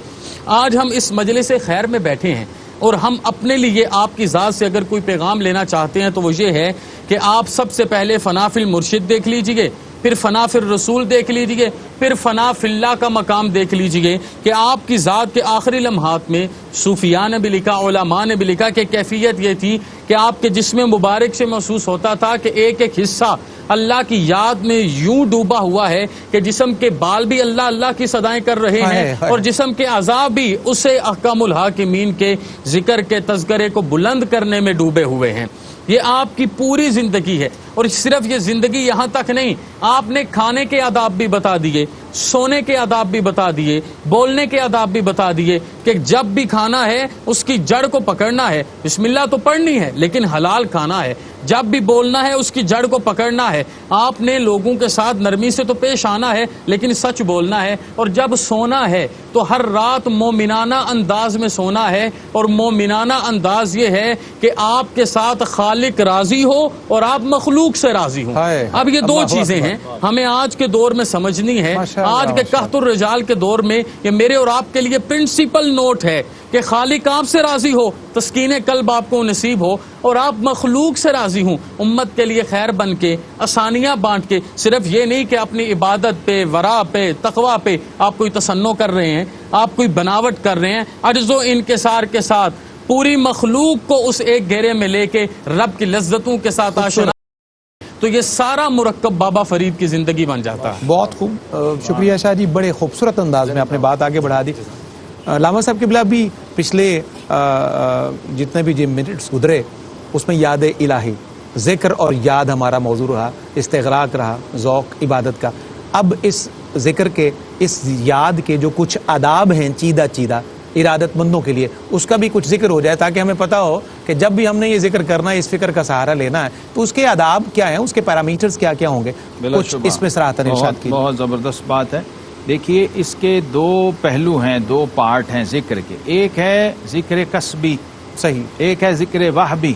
آج ہم اس مجلس خیر میں بیٹھے ہیں اور ہم اپنے لیے آپ کی ذات سے اگر کوئی پیغام لینا چاہتے ہیں تو وہ یہ ہے کہ آپ سب سے پہلے فنا فی المرشد دیکھ لیجئے, پھر فنا فی الرسول دیکھ لیجئے, پھر فنا فی اللہ کا مقام دیکھ لیجئے کہ آپ کی ذات کے آخری لمحات میں صوفیاء نے بھی لکھا, علماء نے بھی لکھا کہ کیفیت یہ تھی کہ آپ کے جسم مبارک سے محسوس ہوتا تھا کہ ایک ایک حصہ اللہ کی یاد میں یوں ڈوبا ہوا ہے کہ جسم کے بال بھی اللہ اللہ کی صدائیں کر رہے ہیں, اور جسم کے اعضاء بھی اسے احکام الحاکمین کے ذکر کے تذکرے کو بلند کرنے میں ڈوبے ہوئے ہیں. یہ آپ کی پوری زندگی ہے, اور صرف یہ زندگی یہاں تک نہیں, آپ نے کھانے کے آداب بھی بتا دیے, سونے کے آداب بھی بتا دیے, بولنے کے آداب بھی بتا دیے کہ جب بھی کھانا ہے اس کی جڑ کو پکڑنا ہے, بسم اللہ تو پڑھنی ہے لیکن حلال کھانا ہے, جب بھی بولنا ہے اس کی جڑ کو پکڑنا ہے, آپ نے لوگوں کے ساتھ نرمی سے تو پیش آنا ہے لیکن سچ بولنا ہے, اور جب سونا ہے تو ہر رات مومنانہ انداز میں سونا ہے, اور مومنانہ انداز یہ ہے کہ آپ کے ساتھ خالق راضی ہو اور آپ مخلوق سے راضی ہوں. اب یہ دو چیزیں ہیں ہمیں آج کے دور میں سمجھنی ہے. آج کے قحط الرجال کے دور میں یہ میرے اور آپ کے لیے پرنسپل نوٹ ہے کہ خالق آپ سے راضی ہو, تسکین قلب آپ کو نصیب ہو, اور آپ مخلوق سے راضی ہوں, امت کے لیے خیر بن کے, آسانیاں بانٹ کے. صرف یہ نہیں کہ اپنی عبادت پہ, ورع پہ, تقوی پہ آپ کوئی تصنع کر رہے ہیں, آپ کوئی بناوٹ کر رہے ہیں, عجز و انکسار کے ساتھ پوری مخلوق کو اس ایک گھیرے میں لے کے رب کی لذتوں کے ساتھ آشنا, تو یہ سارا مرکب بابا فرید کی زندگی بن جاتا ہے. بہت خوب, شکریہ شاہ جی, بڑے خوبصورت انداز میں آپ نے بات آگے بڑھا دی. علامہ صاحب قبلہ بھی پچھلے جتنے بھی منٹس گزرے اس میں یاد الہی, ذکر اور یاد ہمارا موضوع رہا, استغراق رہا, ذوق عبادت کا. اب اس ذکر کے, اس یاد کے جو کچھ آداب ہیں چیدہ چیدہ ارادت مندوں کے لیے, اس کا بھی کچھ ذکر ہو جائے تاکہ ہمیں پتہ ہو کہ جب بھی ہم نے یہ ذکر کرنا ہے, اس فکر کا سہارا لینا ہے, تو اس کے آداب کیا ہیں, اس کے پیرامیٹرز کیا کیا ہوں گے, کچھ اس میں صراحتاً ارشاد کی. بہت زبردست بات ہے. دیکھیے اس کے دو پہلو ہیں, دو پارٹ ہیں ذکر کے. ایک ہے ذکر کسبی, صحیح, ایک ہے ذکر وہبی.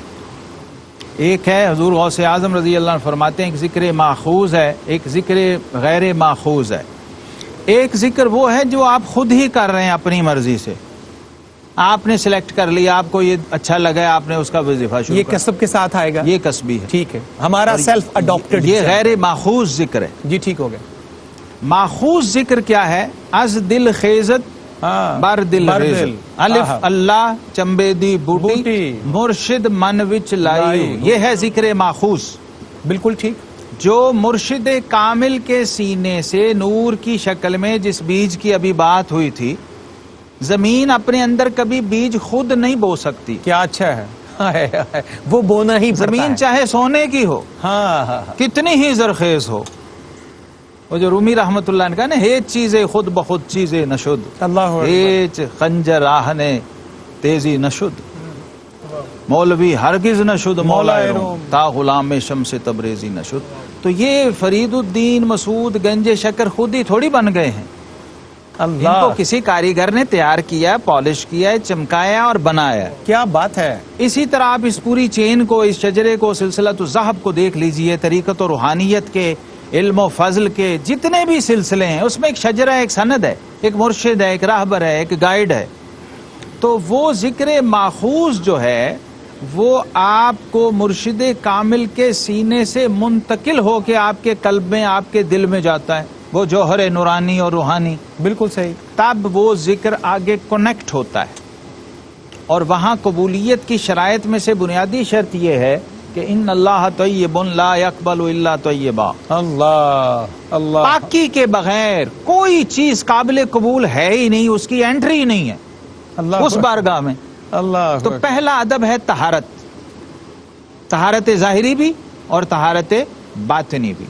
ایک ہے حضور غوث اعظم رضی اللہ عنہ فرماتے ہیں ایک ذکر ماخوذ ہے، ایک ذکر غیر ماخوذ ہے۔ ایک ذکر وہ ہے جو آپ خود ہی کر رہے ہیں اپنی مرضی سے، آپ نے سلیکٹ کر لیا، آپ کو یہ اچھا لگا، آپ نے اس کا وظیفہ شروع یہ کر کسب کے ساتھ آئے گا، یہ کسبی ہے، ٹھیک ہے، ہمارا سیلف اڈاپٹڈ، یہ غیر ماخوذ ذکر ہے۔ جی ٹھیک ہو گیا۔ ماخوذ ذکر کیا ہے؟ از دل خیزت بر دل خیزت، الف اللہ چمبے دی بوٹی مرشد من وچ لائیو، یہ ہے ذکر ماخوذ۔ بالکل ٹھیک۔ جو مرشد کامل کے سینے سے نور کی شکل میں جس بیج کی ابھی بات ہوئی تھی، زمین اپنے اندر کبھی بیج خود نہیں بو سکتی، کیا اچھا ہے، وہ بونا ہی پڑتا ہے، زمین چاہے سونے کی ہو، ہاں کتنی ہی زرخیز ہو۔ وہ جو رومی رحمت اللہ نے کہا نا، ہیچ چیزیں خود بخود چیزیں نشد، اللہ ہیچ خنجر آہنے تیزی نشد، مولوی ہرگز نشد مولا روم، تا غلام شمس تبریزی نشد۔ تو یہ فرید الدین مسعود گنج شکر خود ہی تھوڑی بن گئے ہیں، ان کو اللہ، کسی کاریگر نے تیار کیا، پالش کیا، چمکایا اور بنایا۔ کیا بات ہے۔ اسی طرح آپ اس پوری چین کو، اس شجرے کو، سلسلۃ الذہب کو دیکھ لیجئے، طریقت و روحانیت کے، علم و فضل کے جتنے بھی سلسلے ہیں، اس میں ایک شجرہ ہے، ایک سند ہے، ایک مرشد ہے، ایک راہبر ہے، ایک گائیڈ ہے۔ تو وہ ذکر ماخوذ جو ہے وہ آپ کو مرشد کامل کے سینے سے منتقل ہو کے آپ کے قلب میں، آپ کے دل میں جاتا ہے، وہ جوہر نورانی اور روحانی، بالکل صحیح۔ تب وہ ذکر آگے کنیکٹ ہوتا ہے، اور وہاں قبولیت کی شرائط میں سے بنیادی شرط یہ ہے کہ ان اللہ طیب لا یقبل الا طیبا، اللہ اللہ، پاکی کے بغیر کوئی چیز قابل قبول ہے ہی نہیں، اس کی انٹری ہی نہیں ہے اللہ اس بارگاہ میں۔ اللہ، تو پہلا ادب ہے طہارت، طہارت ظاہری بھی اور طہارت باطنی بھی،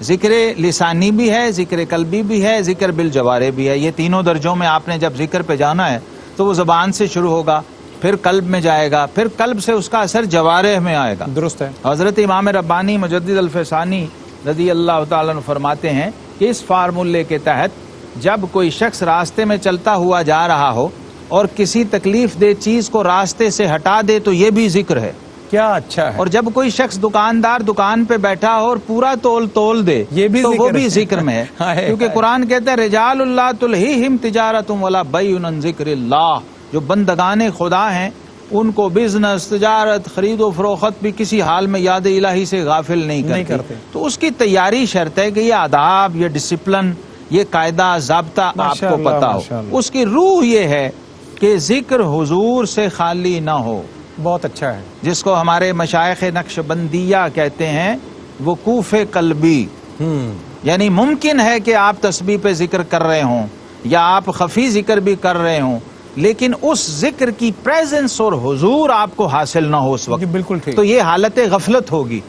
ذکر لسانی بھی ہے، ذکر قلبی بھی ہے، ذکر بالجوارح بھی ہے۔ یہ تینوں درجوں میں آپ نے جب ذکر پہ جانا ہے تو وہ زبان سے شروع ہوگا، پھر قلب میں جائے گا، پھر قلب سے اس کا اثر جوارح میں آئے گا۔ درست ہے۔ حضرت امام ربانی مجدد الفسانی رضی اللہ تعالیٰ عنہ فرماتے ہیں کہ اس فارمولے کے تحت جب کوئی شخص راستے میں چلتا ہوا جا رہا ہو اور کسی تکلیف دہ چیز کو راستے سے ہٹا دے تو یہ بھی ذکر ہے۔ کیا اچھا ہے۔ اور جب کوئی شخص دکاندار دکان پہ بیٹھا ہو اور پورا تول دے یہ بھی تو وہ ذکر بھی ہے۔ ذکر میں ہے، کیونکہ قرآن کہتا ہے رجال اللہ تلہیہم تجارت ولا بیع عن ذکر اللہ، جو بندگان خدا ہیں ان کو بزنس، تجارت، خرید و فروخت بھی کسی حال میں یاد الہی سے غافل نہیں کرتے۔ تو اس کی تیاری شرط ہے کہ یہ آداب، یہ ڈسپلن، یہ قاعدہ ضابطہ آپ کو پتا ہو۔ اس کی روح یہ ہے کہ ذکر حضور سے خالی نہ ہو، بہت اچھا ہے۔ جس کو ہمارے مشائخ نقش بندیہ کہتے ہیں وقوف قلبی، یعنی ممکن ہے کہ آپ تسبیح پہ ذکر کر رہے ہوں یا آپ خفی ذکر بھی کر رہے ہوں، لیکن اس ذکر کی پریزنس اور حضور آپ کو حاصل نہ ہو اس وقت، بالکل ٹھیک۔ تو یہ حالت غفلت ہوگی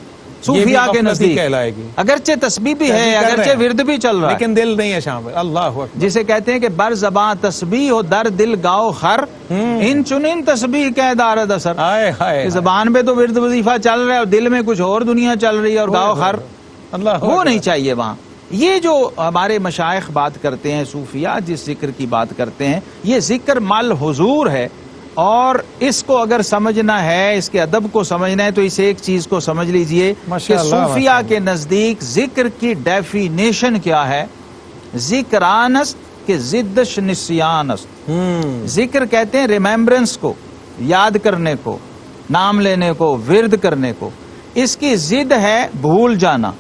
صوفیاء کے نزدیک، کہلائے گی، اگرچہ تسبیح بھی ہے، اگرچہ ورد بھی چل رہا ہے، لیکن دل نہیں ہے شامل۔ اللہ اکبر، جسے کہتے ہیں کہ بر زباں تسبیح ہو در دل گاؤ خر، ان چنین تسبیح کے دارد اثر، ہائے ہائے، زبان پہ تو ورد وظیفہ چل رہا ہے اور دل میں کچھ اور دنیا چل رہی ہے اور گاؤ خر، اللہ وہ نہیں چاہیے وہاں۔ یہ جو ہمارے مشائخ بات کرتے ہیں، صوفیاء جس ذکر کی بات کرتے ہیں، یہ ذکر مال حضور ہے، اور اس کو اگر سمجھنا ہے، اس کے ادب کو سمجھنا ہے، تو اس ایک چیز کو سمجھ لیجئے کہ صوفیاء کے نزدیک ذکر کی ڈیفینیشن کیا ہے؟ ذکرانست کہ زدش نسیانست۔ ذکر کہتے ہیں ریمیمبرنس کو، یاد کرنے کو، نام لینے کو، ورد کرنے کو، اس کی ضد ہے بھول جانا۔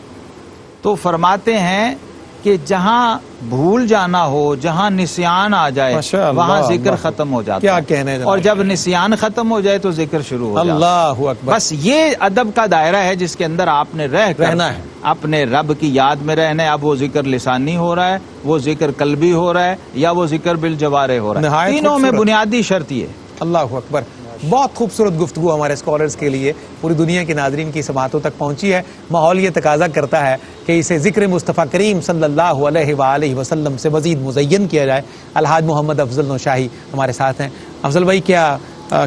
تو فرماتے ہیں کہ جہاں بھول جانا ہو، جہاں نسیان آ جائے، وہاں ذکر ختم ہو جاتا کیا کہنے، اور جب نسیان ختم ہو جائے تو ذکر شروع ہو جاتا۔ اللہ اکبر، بس یہ ادب کا دائرہ ہے جس کے اندر آپ نے رہنا ہے، اپنے رب کی یاد میں رہنا ہے۔ اب وہ ذکر لسانی ہو رہا ہے، وہ ذکر قلبی ہو رہا ہے، یا وہ ذکر بالجوارح ہو رہا ہے، تینوں میں بنیادی شرط یہ۔ اللہ اکبر، بہت خوبصورت گفتگو ہمارے اسکالرز کے لیے پوری دنیا کے ناظرین کی سماعتوں تک پہنچی ہے۔ ماحول یہ تقاضا کرتا ہے کہ اسے ذکر مصطفیٰ کریم صلی اللہ علیہ وآلہ وسلم سے مزید مزین کیا جائے۔ الحاج محمد افضل نوشاہی ہمارے ساتھ ہیں۔ افضل بھائی کیا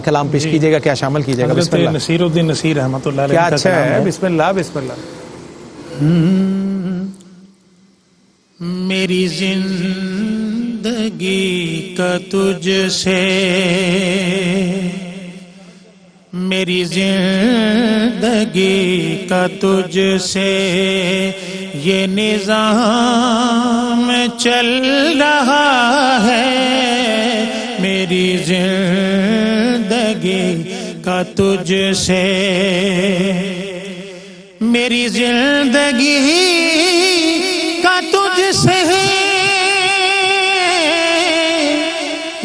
کلام پیش کیجیے گا، کیا شامل کیجیے گا؟ بسم اللہ۔ نصیر الدین نصیر رحمۃ اللہ علیہ، کیا اچھا ہے، بسم اللہ بسم اللہ۔ میری زندگی کا تجھ سے میری زندگی کا تجھ سے یہ نظام چل رہا ہے، میری زندگی کا تجھ سے، میری زندگی کا تجھ سے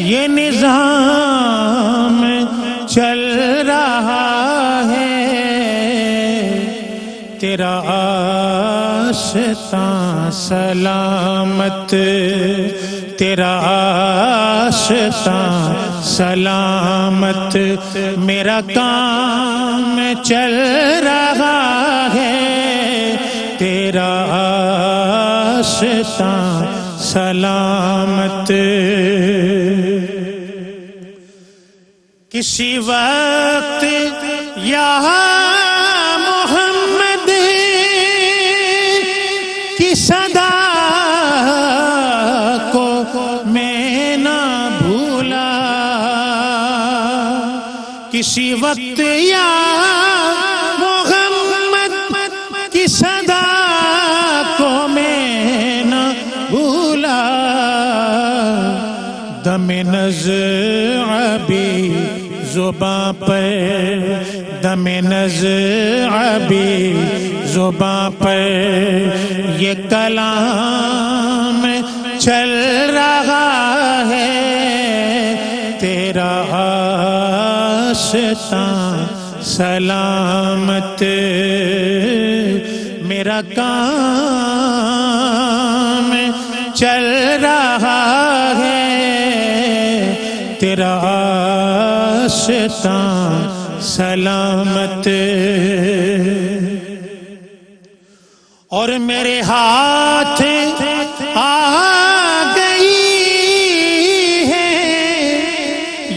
یہ نظام چل رہا ہے، تیرا آشتاں سلامت، تیرا آشتاں سلامت، میرا کام چل رہا ہے، تیرا آشتاں سلامت۔ کسی وقت یا محمد کی صدا کو میں نہ بھولا، کسی وقت یا محمد کی صدا کو میں نہ بھولا، دم نزع بھی زباں پر، دم نزع بھی زباں پر، یہ کلام چل رہا ہے، تیرا آشتاں سلامت، میرا کام چل رہا ہے، تیرا آشتاں سلامت۔ اور میرے ہاتھ آ گئی ہے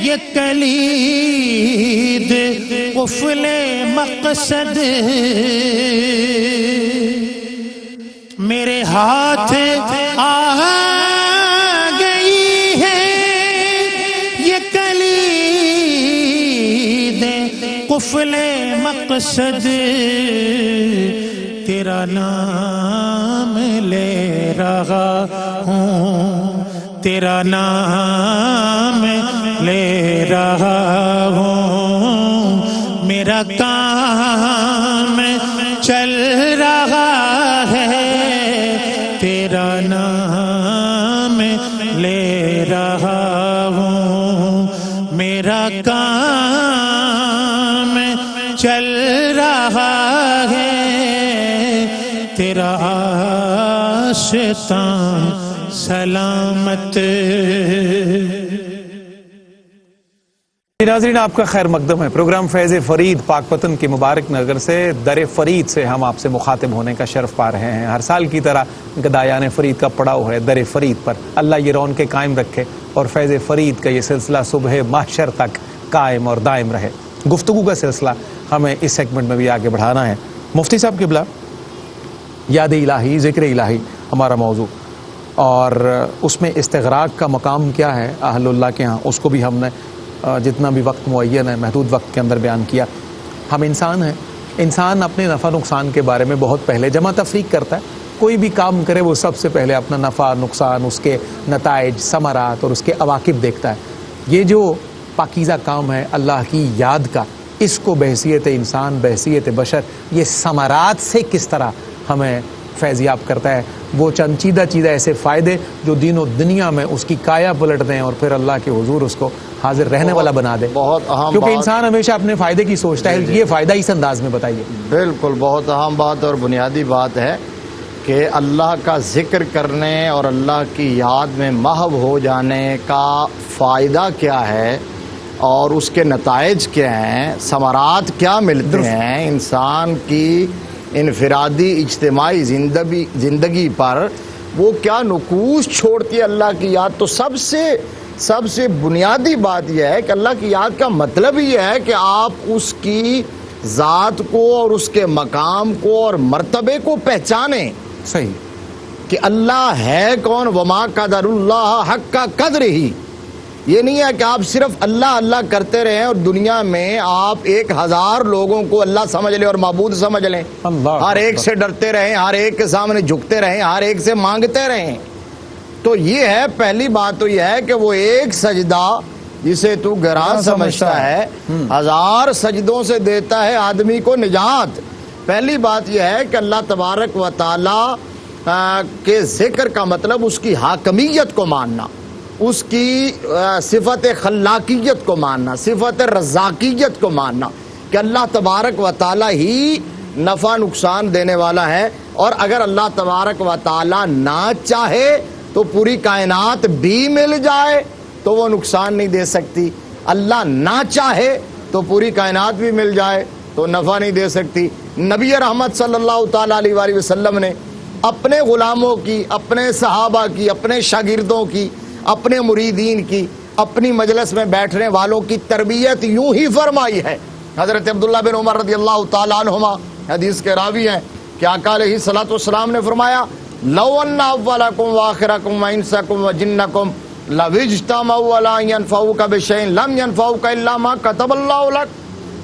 یہ کلید قفل مقصد، میرے ہاتھ آ گئی ہے یہ کلید قفل مقصد، تیرا نام لے رہا ہوں، تیرا نام لے رہا ہوں، میرا کام چل رہا ہے، تیرا نام لے رہا ہوں، میرا کام چل رہا ہے، تیرا آشتاں سلامت۔ ناظرین آپ کا خیر مقدم ہے، پروگرام فیض فرید پاک پتن کے مبارک نگر سے در فرید سے ہم آپ سے مخاطب ہونے کا شرف پا رہے ہیں۔ ہر سال کی طرح گدایان فرید کا پڑاؤ ہے در فرید پر، اللہ یہ رونقیں قائم رکھے اور فیض فرید کا یہ سلسلہ صبح محشر تک قائم اور دائم رہے۔ گفتگو کا سلسلہ ہمیں اس سیگمنٹ میں بھی آگے بڑھانا ہے۔ مفتی صاحب قبلہ، یاد الہی، ذکر الہی ہمارا موضوع، اور اس میں استغراق کا مقام کیا ہے اہل اللہ کے ہاں، اس کو بھی ہم نے جتنا بھی وقت معین ہے محدود وقت کے اندر بیان کیا۔ ہم انسان ہیں، انسان اپنے نفع نقصان کے بارے میں بہت پہلے جمع تفریق کرتا ہے، کوئی بھی کام کرے وہ سب سے پہلے اپنا نفع نقصان، اس کے نتائج، ثمرات اور اس کے عواقب دیکھتا ہے۔ یہ جو پاکیزہ کام ہے اللہ کی یاد کا، اس کو بحیثیت انسان، بحیثیت بشر، یہ ثمرات سے کس طرح ہمیں فیضیاب کرتا ہے، وہ چند چیدہ ایسے فائدے جو دین و دنیا میں اس کی کایا پلٹ دیں اور پھر اللہ کے حضور اس کو حاضر رہنے والا بنا دے۔ بہت اہم، کیونکہ انسان ہمیشہ اپنے فائدے کی سوچتا ہے، یہ فائدہ اس انداز میں بتائیے۔ بالکل بہت اہم بات اور بنیادی بات ہے کہ اللہ کا ذکر کرنے اور اللہ کی یاد میں محو ہو جانے کا فائدہ کیا ہے اور اس کے نتائج کیا ہیں، ثمرات کیا ملتے ہیں انسان کی انفرادی اجتماعی زندگی پر، وہ کیا نقوش چھوڑتی ہے اللہ کی یاد۔ تو سب سے بنیادی بات یہ ہے کہ اللہ کی یاد کا مطلب یہ ہے کہ آپ اس کی ذات کو اور اس کے مقام کو اور مرتبے کو پہچانیں۔ صحیح کہ اللہ ہے کون، وما قدر اللہ حق کا قدر ہی، یہ نہیں ہے کہ آپ صرف اللہ اللہ کرتے رہیں اور دنیا میں آپ 1000 لوگوں کو اللہ سمجھ لیں اور معبود سمجھ لیں، ہر ایک سے ڈرتے رہیں، ہر ایک کے سامنے جھکتے رہیں، ہر ایک سے مانگتے رہیں. تو یہ ہے پہلی بات تو یہ ہے کہ وہ ایک سجدہ جسے تو گراں سمجھتا ہے 1000 سجدوں سے دیتا ہے آدمی کو نجات. پہلی بات یہ ہے کہ اللہ تبارک و تعالی کے ذکر کا مطلب اس کی حاکمیت کو ماننا، اس کی صفت خلاقیت کو ماننا، صفت رزاقیت کو ماننا کہ اللہ تبارک و تعالی ہی نفع نقصان دینے والا ہے. اور اگر اللہ تبارک و تعالی نہ چاہے تو پوری کائنات بھی مل جائے تو وہ نقصان نہیں دے سکتی، اللہ نہ چاہے تو پوری کائنات بھی مل جائے تو نفع نہیں دے سکتی. نبی رحمت صلی اللہ تعالیٰ علیہ وآلہ وسلم نے اپنے غلاموں کی، اپنے صحابہ کی، اپنے شاگردوں کی، اپنے مریدین کی، اپنی مجلس میں بیٹھنے والوں کی تربیت یوں ہی فرمائی ہے. حضرت عبداللہ بن عمر رضی اللہ تعالیٰ عنہما حدیث کے راوی ہیں کہ آقا علیہ الصلوۃ والسلام نے فرمایا لو ان اولکم وآخرکم وانسکم وجنکم لو اجتمعوا علی ان ينفعوک بشیء لم ينفعوک الا ما كتب اللہ لک.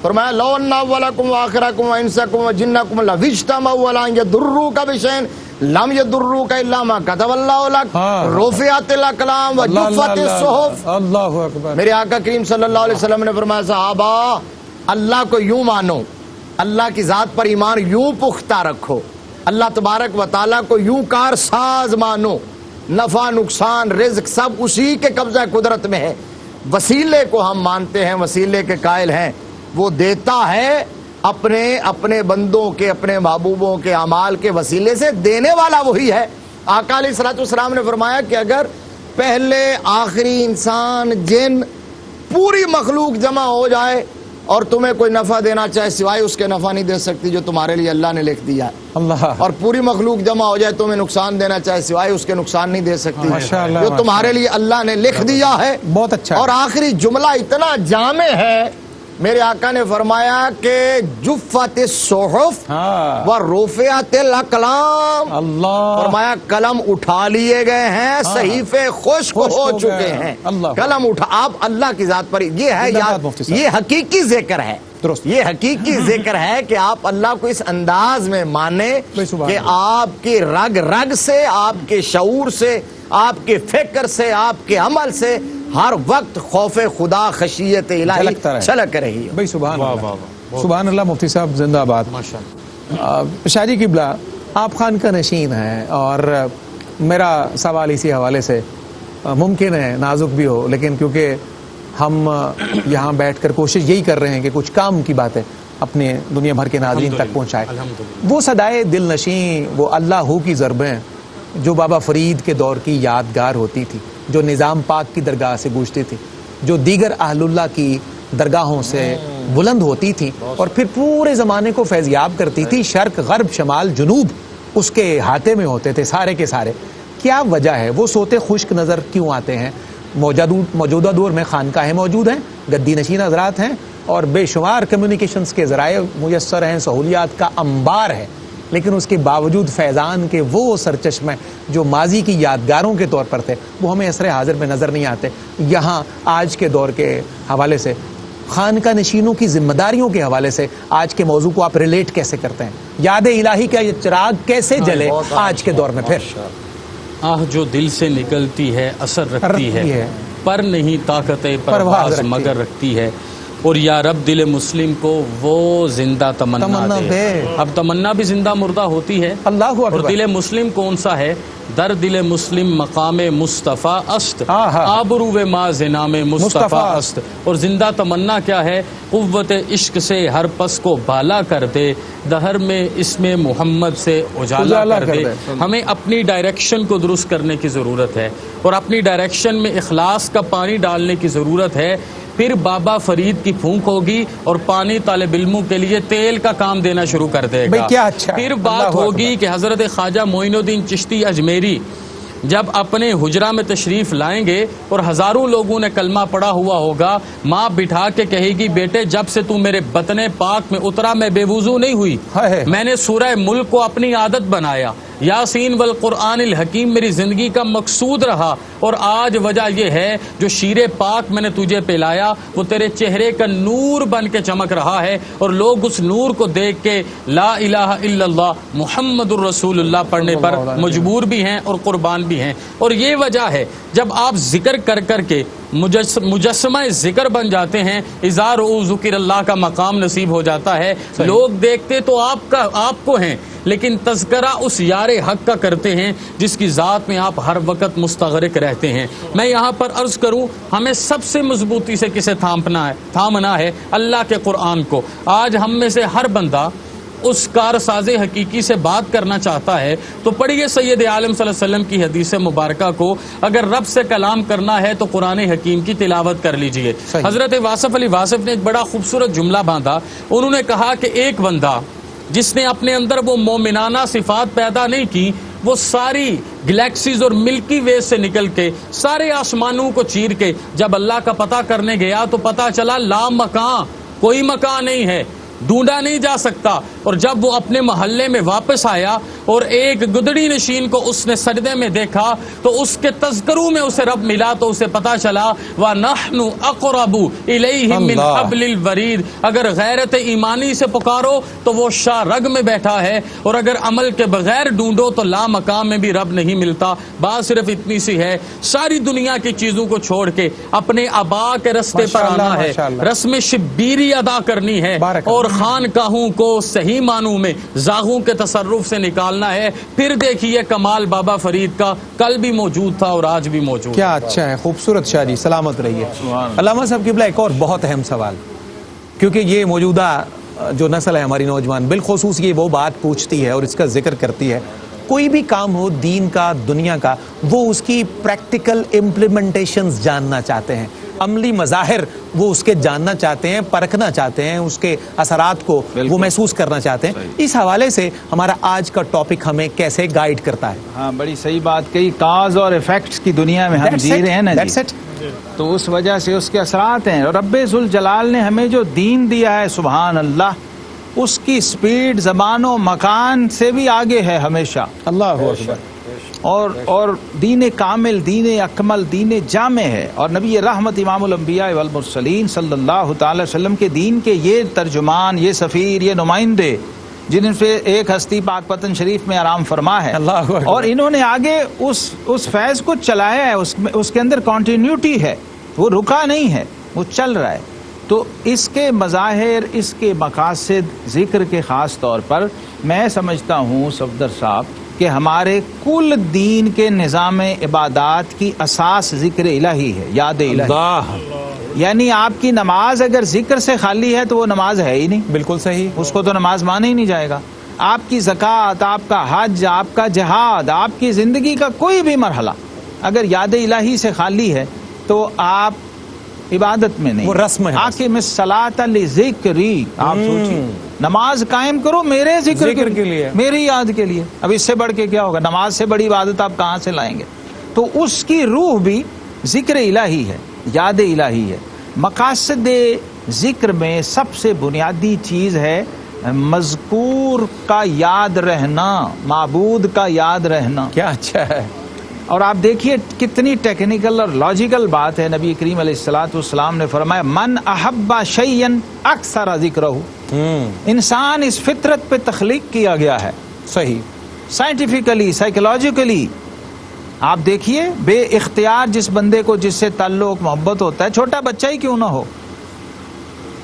فرمایا لو ان اولکم وآخرکم وانسکم وجنکم لو اجتمعوا علی ان يضروک بشیء لم يضروک الا ما كتب اللہ لک. رفعت الاقلام وجفت الصحف. اللہ اکبر. میرے آقا کریم صلی اللہ علیہ وسلم نے فرمایا صحابہ اللہ کو یوں مانو، اللہ کی ذات پر ایمان یوں پختہ رکھو، اللہ تبارک و تعالیٰ کو یوں کار ساز مانو، نفع نقصان رزق سب اسی کے قبضہ قدرت میں ہے. وسیلے کو ہم مانتے ہیں، وسیلے کے قائل ہیں، وہ دیتا ہے اپنے بندوں کے، اپنے محبوبوں کے اعمال کے وسیلے سے، دینے والا وہی ہے. آقا علیہ الصلوۃ والسلام نے فرمایا کہ اگر پہلے آخری انسان جن پوری مخلوق جمع ہو جائے اور تمہیں کوئی نفع دینا چاہے سوائے اس کے نفع نہیں دے سکتی جو تمہارے لیے اللہ نے لکھ دیا ہے. اللہ. اور پوری مخلوق جمع ہو جائے تمہیں نقصان دینا چاہے سوائے اس کے نقصان نہیں دے سکتی جو تمہارے لیے اللہ نے لکھ دیا ہے. بہت اچھا. اور آخری جملہ اتنا جامع ہے، میرے آقا نے فرمایا کہ جفت الصحف ورفعت الاقلام. اللہ. فرمایا قلم اٹھا لیے گئے ہیں، صحیفے خشک ہو چکے ہیں. قلم اٹھا، آپ اللہ کی ذات پر یہ ہے، یہ حقیقی ذکر ہے. یہ حقیقی ذکر ہے کہ آپ اللہ کو اس انداز میں مانیں کہ آپ کی رگ رگ سے، آپ کے شعور سے، آپ کے فکر سے، آپ کے عمل سے ہر وقت خوف خدا، خشیت الہی چھلک رہی ہے. سبحان اللہ. سبحان اللہ. مفتی صاحب زندہ آباد. شاہ جی قبلہ آپ خان کا نشین ہیں اور میرا سوال اسی حوالے سے ممکن ہے نازک بھی ہو، لیکن کیونکہ ہم یہاں بیٹھ کر کوشش یہی کر رہے ہیں کہ کچھ کام کی باتیں اپنے دنیا بھر کے ناظرین تک پہنچائے. وہ صدائے دل نشین، وہ اللہ ہو کی ضربیں جو بابا فرید کے دور کی یادگار ہوتی تھی، جو نظام پاک کی درگاہ سے گوشتی تھی، جو دیگر اہل اللہ کی درگاہوں سے بلند ہوتی تھی اور پھر پورے زمانے کو فیضیاب کرتی تھی. شرق، غرب، شمال، جنوب اس کے احاطے میں ہوتے تھے سارے کے سارے. کیا وجہ ہے؟ وہ سوتے خشک نظر کیوں آتے ہیں؟ موجودہ دور میں خانقاہیں موجود ہیں، گدی نشین حضرات ہیں اور بے شمار کمیونیکیشنز کے ذرائع میسر ہیں، سہولیات کا انبار ہے، لیکن اس کے باوجود فیضان کے وہ سرچشمے جو ماضی کی یادگاروں کے طور پر تھے وہ ہمیں عصر حاضر میں نظر نہیں آتے. یہاں آج کے دور کے حوالے سے خانقاہ نشینوں کی ذمہ داریوں کے حوالے سے آج کے موضوع کو آپ ریلیٹ کیسے کرتے ہیں؟ یاد الہی کا یہ چراغ کیسے جلے آج کے دور میں؟ پھر جو دل سے نکلتی ہے اثر رکھتی ہے، پر نہیں طاقت پرواز مگر رکھتی ہے. اور یا رب دل مسلم کو وہ زندہ تمنا دے. اب تمنا بھی زندہ مردہ ہوتی ہے. اللہ اور دل مسلم کون سا ہے؟ در دل مسلم مقام مصطفیٰ است، آبرو ما زنام مصطفیٰ است. اور زندہ تمنا کیا ہے؟ قوت عشق سے ہر پس کو بالا کر دے، دہر میں اسم محمد سے اجالا کر دے. ہمیں اپنی ڈائریکشن کو درست کرنے کی ضرورت ہے اور اپنی ڈائریکشن میں اخلاص کا پانی ڈالنے کی ضرورت ہے. پھر بابا فرید کی پھونک ہوگی اور پانی طالب علموں کے لیے تیل کا کام دینا شروع کر دے گا. کیا اچھا. پھر بات ہوگی کہ حضرت خواجہ معین الدین چشتی اجمیری جب اپنے حجرہ میں تشریف لائیں گے اور ہزاروں لوگوں نے کلمہ پڑھا ہوا ہوگا، ماں بٹھا کے کہے گی بیٹے جب سے تو میرے بطن پاک میں اترا میں بے وضو نہیں ہوئی، میں نے سورہ ملک کو اپنی عادت بنایا. یاسین والقرآن الحکیم میری زندگی کا مقصود رہا، اور آج وجہ یہ ہے جو شیر پاک میں نے تجھے پلایا وہ تیرے چہرے کا نور بن کے چمک رہا ہے، اور لوگ اس نور کو دیکھ کے لا الہ الا اللہ محمد الرسول اللہ پڑھنے پر مجبور بھی ہیں اور قربان بھی ہیں۔ اور یہ وجہ ہے جب آپ ذکر کر کر کے مجسمہ ذکر بن جاتے ہیں، اذا رؤوا ذکر اللہ کا مقام نصیب ہو جاتا ہے، لوگ دیکھتے تو آپ کو ہیں، لیکن تذکرہ اس یار حق کا کرتے ہیں جس کی ذات میں آپ ہر وقت مستغرق رہتے ہیں۔ میں یہاں پر عرض کروں، ہمیں سب سے مضبوطی سے کسے تھامنا ہے؟ اللہ کے قرآن کو۔ آج ہم میں سے ہر بندہ اس کارساز حقیقی سے بات کرنا چاہتا ہے تو پڑھیے سید عالم صلی اللہ علیہ وسلم کی حدیث مبارکہ کو۔ اگر رب سے کلام کرنا ہے تو قرآن حکیم کی تلاوت کر لیجئے۔ حضرت واصف علی واصف نے ایک بڑا خوبصورت جملہ باندھا، انہوں نے کہا کہ ایک بندہ جس نے اپنے اندر وہ مومنانہ صفات پیدا نہیں کی، وہ ساری گلیکسیز اور ملکی وے سے نکل کے سارے آسمانوں کو چیر کے جب اللہ کا پتہ کرنے گیا تو پتہ چلا لا مکان، کوئی مکان نہیں ہے، ڈھونڈا نہیں جا سکتا۔ اور جب وہ اپنے محلے میں واپس آیا اور ایک گدڑی نشین کو اس نے سجدے میں دیکھا تو اس کے تذکروں میں اسے رب ملا تو اسے پتا چلا وَنَحْنُ أَقْرَبُ إِلَيْهِ مِنْ حَبْلِ الْوَرِيدِ۔ اگر غیرت ایمانی سے پکارو تو وہ شاہ رگ میں بیٹھا ہے، اور اگر عمل کے بغیر ڈھونڈو تو لا مقام میں بھی رب نہیں ملتا۔ بات صرف اتنی سی ہے، ساری دنیا کی چیزوں کو چھوڑ کے اپنے آبا کے رستے پر آنا ہے، رسم شبیری ادا کرنی ہے، اور خانقاہوں کو صحیح معنوں میں زاغوں کے تصرف سے نکالنا ہے۔ پھر دیکھیے کمال بابا فرید کا کل بھی موجود تھا اور آج بھی موجود۔ کیا اچھا ہے، خوبصورت شاعری، سلامت رہیے۔ علامہ صاحب قبلہ ایک اور بہت اہم سوال، کیونکہ یہ موجودہ جو نسل ہے ہماری نوجوان بالخصوص یہ وہ بات پوچھتی ہے اور اس کا ذکر کرتی ہے، کوئی بھی کام ہو دین کا دنیا کا وہ اس کی پریکٹیکل امپلیمنٹیشنز جاننا چاہتے ہیں، عملی مظاہر وہ اس کے جاننا چاہتے ہیں، پرکھنا چاہتے ہیں، اس کے اثرات کو وہ محسوس کرنا چاہتے ہیں۔ اس حوالے سے ہمارا آج کا ٹاپک ہمیں کیسے گائیڈ کرتا ہے؟ ہاں، بڑی صحیح بات کہی۔ کاز اور ایفیکٹس کی دنیا میں ہم جی رہے ہیں نا جی، تو اس وجہ سے اس کے اثرات ہیں۔ اور رب ذوالجلال نے ہمیں جو دین دیا ہے سبحان اللہ، اس کی سپیڈ زبان و مکان سے بھی آگے ہے ہمیشہ۔ اللہ اکبر۔ اور دین کامل، دین اکمل، دین جامع ہے۔ اور نبی رحمت امام الانبیاء والمرسلین صلی اللہ تعالی وسلم کے دین کے یہ ترجمان، یہ سفیر، یہ نمائندے جن سے ایک ہستی پاک پتن شریف میں آرام فرما ہے، اور انہوں نے آگے اس فیض کو چلایا ہے، اس کے اندر کنٹینیوٹی ہے، وہ رکا نہیں ہے، وہ چل رہا ہے۔ تو اس کے مظاہر، اس کے مقاصد ذکر کے خاص طور پر میں سمجھتا ہوں صفدر صاحب کہ ہمارے کل دین کے نظام عبادات کی اساس ذکر الہی ہے، یاد الہی۔ یعنی آپ کی نماز اگر ذکر سے خالی ہے تو وہ نماز ہے ہی نہیں۔ بالکل صحیح، اس کو تو نماز مانا ہی نہیں جائے گا۔ آپ کی زکوٰۃ، آپ کا حج، آپ کا جہاد، آپ کی زندگی کا کوئی بھی مرحلہ اگر یاد الہی سے خالی ہے تو آپ عبادت میں نہیں، وہ رسم ہے۔ آقم الصلاۃ لذکری، آپ سوچیے نماز قائم کرو میرے ذکر کے لیے، میری یاد کے لیے۔ اب اس سے بڑھ کے کیا ہوگا؟ نماز سے بڑی عبادت آپ کہاں سے لائیں گے؟ تو اس کی روح بھی ذکر الہی ہے، یاد الہی ہے۔ مقاصد ذکر میں سب سے بنیادی چیز ہے مذکور کا یاد رہنا، معبود کا یاد رہنا۔ کیا اچھا ہے۔ اور آپ دیکھیے کتنی ٹیکنیکل اور لاجیکل بات ہے۔ نبی کریم علیہ الصلوۃ والسلام نے فرمایا من احب شیئا اکثر ذکرہ۔ انسان اس فطرت پہ تخلیق کیا گیا ہے، صحیح، سائنٹیفکلی، سائیکولوجیکلی۔ آپ دیکھیے بے اختیار جس بندے کو جس سے تعلق محبت ہوتا ہے، چھوٹا بچہ ہی کیوں نہ ہو،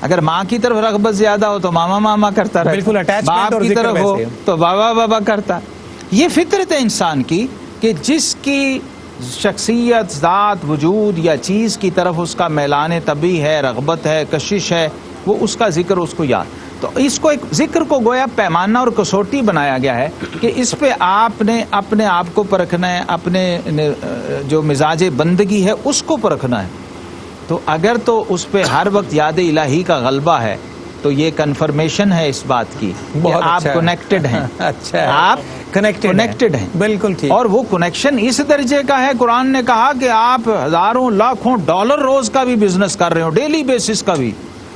اگر ماں کی طرف رغبت زیادہ ہو تو ماما ماما کرتا رہتا، بالکل باپ کی طرف ہو تو بابا بابا کرتا۔ یہ فطرت ہے انسان کی کہ جس کی شخصیت، ذات، وجود یا چیز کی طرف اس کا میلان طبعی ہے، رغبت ہے، کشش ہے، وہ اس کا ذکر، اس کو یاد۔ تو اس کو ایک ذکر کو گویا پیمانہ اور کسوٹی بنایا گیا ہے کہ اس پہ آپ نے اپنے آپ کو پرکھنا ہے، اپنے جو مزاج بندگی ہے اس کو پرکھنا ہے۔ تو اگر تو اس پہ ہر وقت یاد الہی کا غلبہ ہے تو یہ کنفرمیشن ہے اس بات کی کہ آپ کنیکٹڈ ہیں۔ اچھا، آپ کنیکٹڈ ہیں، بالکل ٹھیک۔ اور وہ کنیکشن اس درجے کا ہے، قرآن نے کہا کہ آپ ہزاروں لاکھوں ڈالر روز کا بھی بزنس کر رہے ہو، ڈیلی بیسس کا بھی،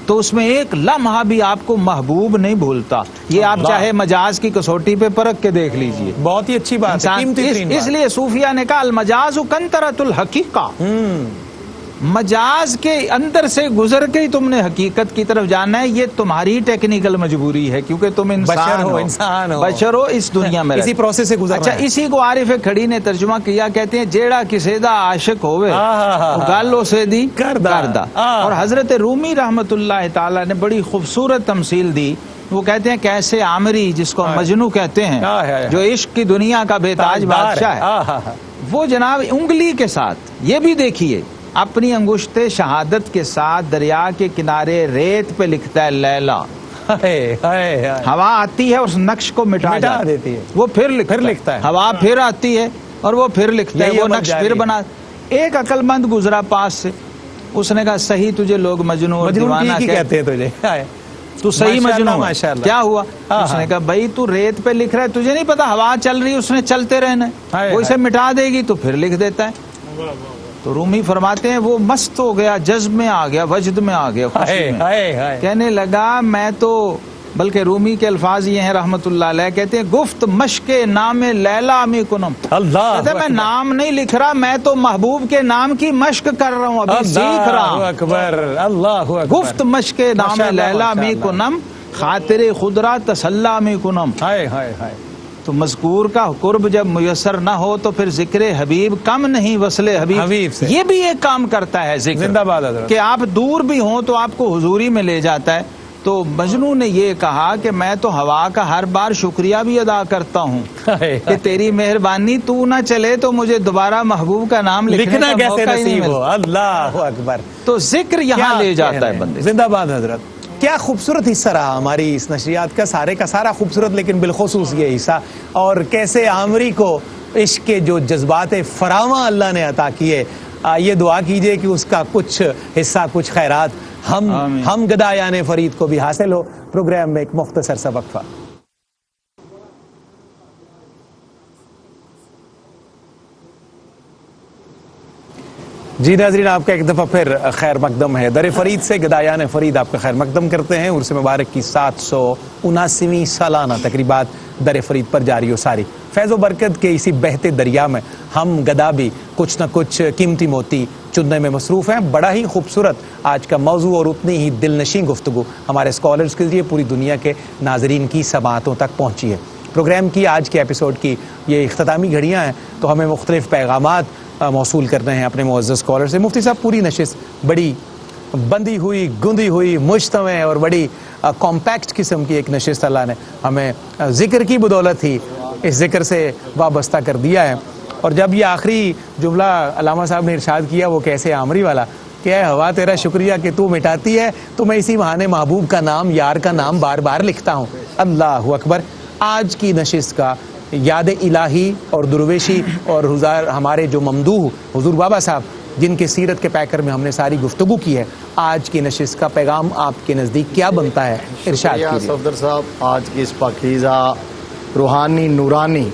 تو اس میں ایک لمحہ بھی آپ کو محبوب نہیں بھولتا. یہ آپ چاہے مجاز کی کسوٹی پہ پرکھ کے دیکھ لیجئے. بہت ہی اچھی بات ہے. اس لیے صوفیہ نے کہا المجاز کنترۃ الحقیقہ، مجاز کے اندر سے گزر کے ہی تم نے حقیقت کی طرف جانا ہے. یہ تمہاری ٹیکنیکل مجبوری ہے کیونکہ تم انسان ہو، بشر ہو، اس دنیا میں اسی پروسیس سے گزرنا. اچھا، اسی کو عارف کھڑی نے ترجمہ کیا، کہتے ہیں جیڑا کسی دا عاشق ہوئے گل اسے دی کردہ. اور حضرت رومی رحمت اللہ تعالی نے بڑی خوبصورت تمثیل دی. وہ کہتے ہیں کیسے عامری، جس کو مجنو کہتے ہیں، جو عشق کی دنیا کا بے تاج بادشاہ ہے، وہ جناب انگلی کے ساتھ، یہ بھی دیکھیے، اپنی انگشت شہادت کے ساتھ دریا کے کنارے ریت پہ لکھتا ہے لیلا. ہوا آتی ہے اس نقش کو مٹا دیتی ہے، وہ پھر لکھتا ہے. ہوا پھر آتی ہے اور وہ پھر لکھتا ہے، وہ نقش پھر بنا. ایک عقل مند گزرا پاس سے، اس نے کہا صحیح تجھے لوگ مجنون اور دیوانہ کہتے ہیں، تجھے تو صحیح مجنون ہے. کیا ہوا؟ اس نے کہا بھائی تو ریت پہ لکھ رہا ہے، تجھے نہیں پتا ہوا چل رہی ہے، اس نے چلتے رہنا ہے، وہ اسے مٹا دے گی تو پھر لکھ دیتا ہے. تو رومی فرماتے ہیں وہ مست ہو گیا، جذب میں آ گیا، وجد میں آ گیا، خوشی میں کہنے لگا میں تو، بلکہ رومی کے الفاظ یہ ہیں رحمت اللہ علیہ، کہتے ہیں گفت مشق نام لیلا می کنم. کہتے ہیں میں نام نہیں لکھ رہا، میں تو محبوب کے نام کی مشق کر رہا ہوں، ابھی سیکھ رہا ہوں. گفت مشق نام لیلا می کنم خاطر خدرا تسلا می کنم. تو مذکور کا قرب جب میسر نہ ہو تو پھر ذکر حبیب کم نہیں، وصل حبیب سے. یہ بھی ایک کام کرتا ہے ذکر، زندہ باد حضرت، کہ آپ دور بھی ہوں تو آپ کو حضوری میں لے جاتا ہے. تو مجنو نے یہ کہا کہ میں تو ہوا کا ہر بار شکریہ بھی ادا کرتا ہوں کہ تیری مہربانی، تو نہ چلے تو مجھے دوبارہ محبوب کا نام لکھنا کیسے نصیب ہو. اللہ اکبر. تو ذکر یہاں لے جاتا ہے بندے. زندہ باد حضرت. کیا خوبصورت حصہ رہا ہماری اس نشریات کا، سارے کا سارا خوبصورت، لیکن بالخصوص یہ حصہ، اور کیسے عامری کو عشق کے جو جذبات فراواں اللہ نے عطا کیے. یہ دعا کیجئے کہ اس کا کچھ حصہ، کچھ خیرات ہم گدایان فرید کو بھی حاصل ہو. پروگرام میں ایک مختصر سا وقفہ. جی ناظرین، آپ کا ایک دفعہ پھر خیر مقدم ہے. در فرید سے گدایان فرید آپ کا خیر مقدم کرتے ہیں. عرس مبارک کی 779ویں سالانہ تقریبات در فرید پر جاری و ساری. فیض و برکت کے اسی بہتے دریا میں ہم گدا بھی کچھ نہ کچھ قیمتی موتی چننے میں مصروف ہیں. بڑا ہی خوبصورت آج کا موضوع اور اتنی ہی دل نشین گفتگو ہمارے اسکالرز کے لیے پوری دنیا کے ناظرین کی سماعتوں تک پہنچی ہے. پروگرام کی آج کے ایپیسوڈ کی یہ اختتامی گھڑیاں ہیں، تو ہمیں مختلف پیغامات موصول کرنے ہیں اپنے معزز اسکالر سے. مفتی صاحب، پوری نشست بڑی بندی ہوئی، گندی ہوئی، مجتمع اور بڑی کمپیکٹ قسم کی ایک نشست اللہ نے ہمیں ذکر کی بدولت ہی اس ذکر سے وابستہ کر دیا ہے. اور جب یہ آخری جملہ علامہ صاحب نے ارشاد کیا، وہ کیسے عامری والا، کہ اے ہوا تیرا شکریہ کہ تو مٹاتی ہے، تو میں اسی بہانے محبوب کا نام، یار کا نام بار بار لکھتا ہوں. اللہ اکبر. آج کی نشست کا یاد الہی اور درویشی اور ہمارے جو ممدوح حضور بابا صاحب، جن کے سیرت کے پیکر میں ہم نے ساری گفتگو کی ہے، آج کی نشست کا پیغام آپ کے نزدیک کیا بنتا ہے؟ ارشاد کیجیے. صفدر صاحب، آج کی اس پاکیزہ روحانی نورانی